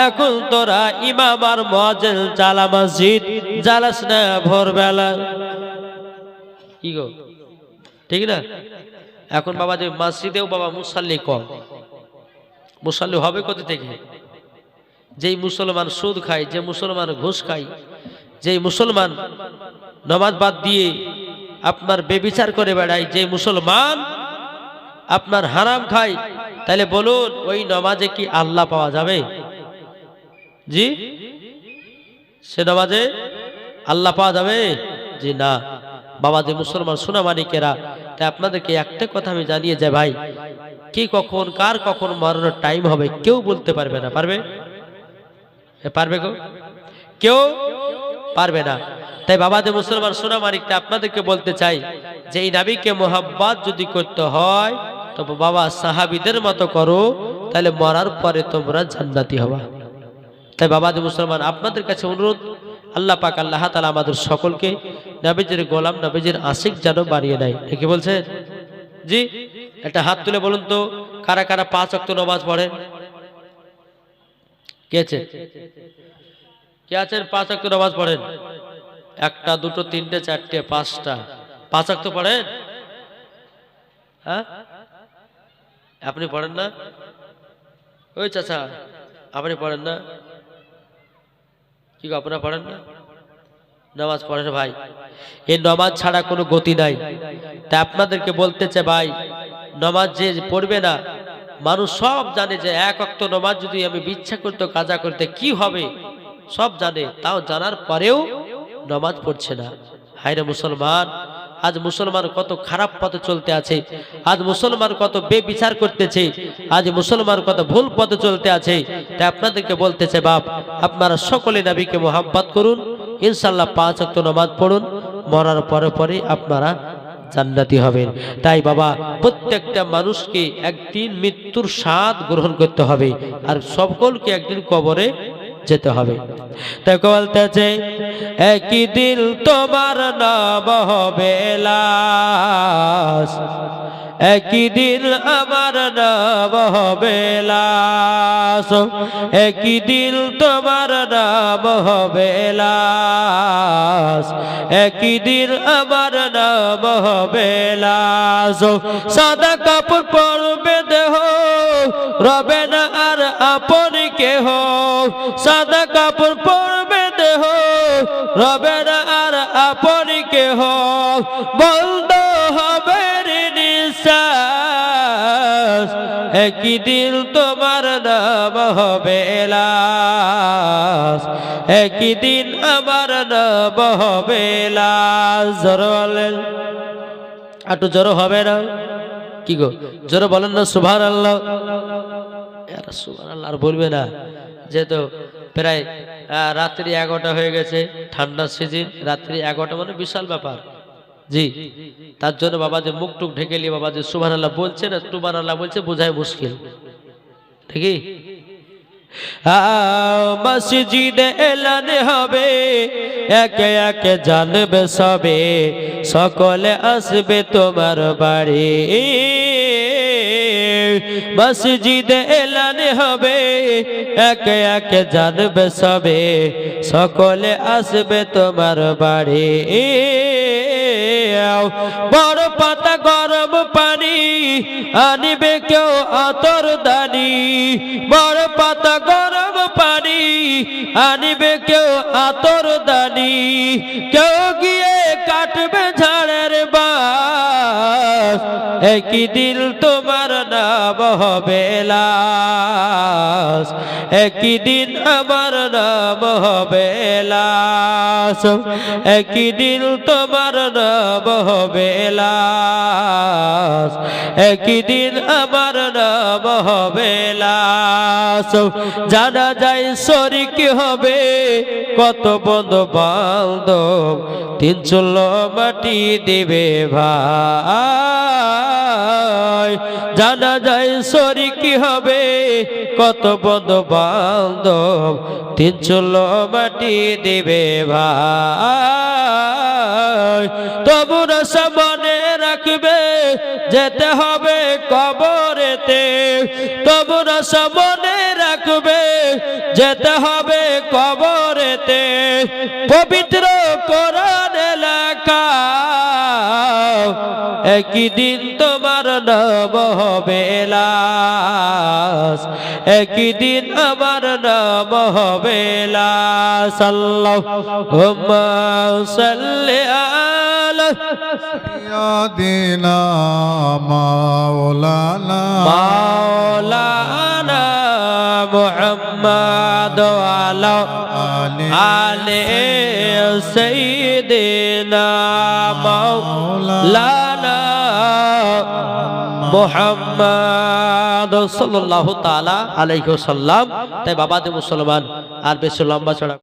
এখন তোরা ইমাম আর মজর জ্বালা মসজিদ জ্বালাস না ভোরবেলা। কি গো, ঠিক না? এখন বাবা যে মসজিদেও বাবা মুসাল্লি কম। মুসাল্লি হবে কোথা থেকে? যেই মুসলমান সুদ খায়, যে মুসলমান ঘুষ খায়, যেই মুসলমান নামাজ বাদ দিয়ে আপনার বেবিচার করে বেড়ায়, যে মুসলমান আপনার হারাম খায়, তাহলে বলুন ওই নামাজে কি আল্লাহ পাওয়া যাবে? জি, সে নামাজে আল্লাহ পাওয়া যাবে? জি না। বাবা যে মুসলমান সোনামানিকেরা, তাই আপনাদেরকে একটা কথা আমি জানিয়ে যাই ভাই, কি কখন কার কখন মরণের টাইম হবে কেউ বলতে পারবে না। পারবে? পারবে গো? কেউ পারবে না। তাই বাবা যে মুসলমান সোনামানিকটা আপনাদেরকে বলতে চাই যে এই নবীকে মোহাব্বত যদি করতে হয় তো বাবা সাহাবীদের মতো করো, তাহলে মরার পরে তোমরা জান্নাতি হবা। তাই বাবা যে মুসলমান আপনাদের কাছে অনুরোধ, আল্লাহ পাক আল্লাহ তাআলা আমাদের সকলকে নবীজির গোলাম, নবীজির আশিক যেন বানিয়ে নেয়। ঠিক বলছে? জি, একটা হাত তুলে বলুন তো কারা কারা 5 ওয়াক্ত নামাজ পড়েন? কে আছে? কে আছেন 5 ওয়াক্ত নামাজ পড়েন? একটা, দুটো, তিনটে, চারটে, 5টা। 5 ওয়াক্ত পড়েন? হ্যাঁ, আপনি পড়েন না? ওই চাচা, আপনি পড়েন না? কি গো, আপনারা পড়েন না? নামাজ পড়েন ভাই, এই নামাজ ছাড়া কোনো গতি নাই। তাই আপনাদেরকে বলতে চাই ভাই, নামাজ যে পড়বে না, মানুষ সব জানে যে 1 ওয়াক্ত নামাজ যদি আমি ইচ্ছা করতে কাজা করতে কি হবে সব জানে, তাও জানার পরেও নামাজ পড়ছে না। হায়রে মুসলমান, আজ মুসলমান কত খারাপ পথে চলতে আছে, আজ মুসলমান কত বেবিচার করতেছে, আজ মুসলমান কত ভুল পথে চলতে আছে। তাই আপনাদেরকে বলতেছে বাপ, আপনারা সকলে নবীকে মোহাব্বত করুন, ইনশাআল্লাহ 5 ওয়াক্ত নামাজ পড়ুন, মরার পরে পরে আপনারা জান্নাতি হবেন। তাই বাবা প্রত্যেকটা মানুষকে একদিন মৃত্যুর স্বাদ গ্রহণ করতে হবে, আর সকলকে একদিন কবরে যেতে হবে। তাই বলতেছে একই দিন তোমার নাম হবে লাশ, একই দিন আমার নাম হবে লাশ, একই দিন তোমার নাম হবে লাশ, একই দিন আমার নাম হবে লাশ। সাদা কাপড় পরবে দেহ, রবে না আর আপন কেহ, সাদা কাপড় পরবে দেহ, রবে না আর আপন কেহ, বন্ধ হবে নিঃশ্বাস, একই দিন তোমার নাম হবে লাশ, একই দিন আমার নাম হবে লাশ। জোরে বলেন, একটু জোরে হবে না? কি গো, জোরে বলেন না সুবহানাল্লাহ। সুবহানাল্লাহ আর বলবে না, যেহেতু প্রায় রাত্রি 11টা হয়ে গেছে, ঠান্ডার সিজন, রাত্রি 11টা মানে বিশাল ব্যাপার। জি, তার জন্য বাবা যে মুখ টুক ঢেকে নিয়ে বাবা যে সুবহানাল্লাহ বলছে না, সুবহানাল্লাহ বলছে বোঝাই মুশকিল। ঠিকই, মসজিদে এলান হবে, একে একে জানবে সবে, সকলে আসবে তোমার বাড়ি। মসজিদে এলান হবে, একে একে জানবে সবে, সকলে আসবে তোমার বাড়ি। বড় পাতা গরম পানি আনিবে কেউ আতর দানি, বড় পাতা গরম পানি আনিবে কেউ আতর দানি, কেউ গিয়ে কাটবে ঝাড়ের বাস, একই দিন তোমার নাম হবে লাশ, একই দিন আমার নাম হবে লাশ, একই দিন তোমার নাম হবে লাশ, একই দিন আমার নাম হবে লাশ। জানা যায় শরীক হবে কত বন্ধু বান্ধব, তিন চুলো মাটি দিবে ভাই। জানা যায় শরীক হবে কত বন্ধু বান্ধব, তিন চুলো মাটি দিবে ভাই। তবু রসা মনে রাখবে যেতে হবে কবরেতে, তবু রসা মনে রাখবে যেতে হবে কবরেতে। পবিত্র কোরআন লেখা একই দিন তোমার নাম হবে লাশ, একই দিন আমার নাম হবে লাশ। আল্লাহুম্মা সাল্লি আলা সাইয়্যিদিনা মাওলানা মাওলানা মুহাম্মদ ওয়া আলা আলি সাইয়্যিদিনা মাওলানা মুহাম্মদ সাল্লাল্লাহু তাআলা আলাইহি ওয়াসাল্লাম। তাই বাবাদের মুসলমান আর বেশি লম্বা চড়া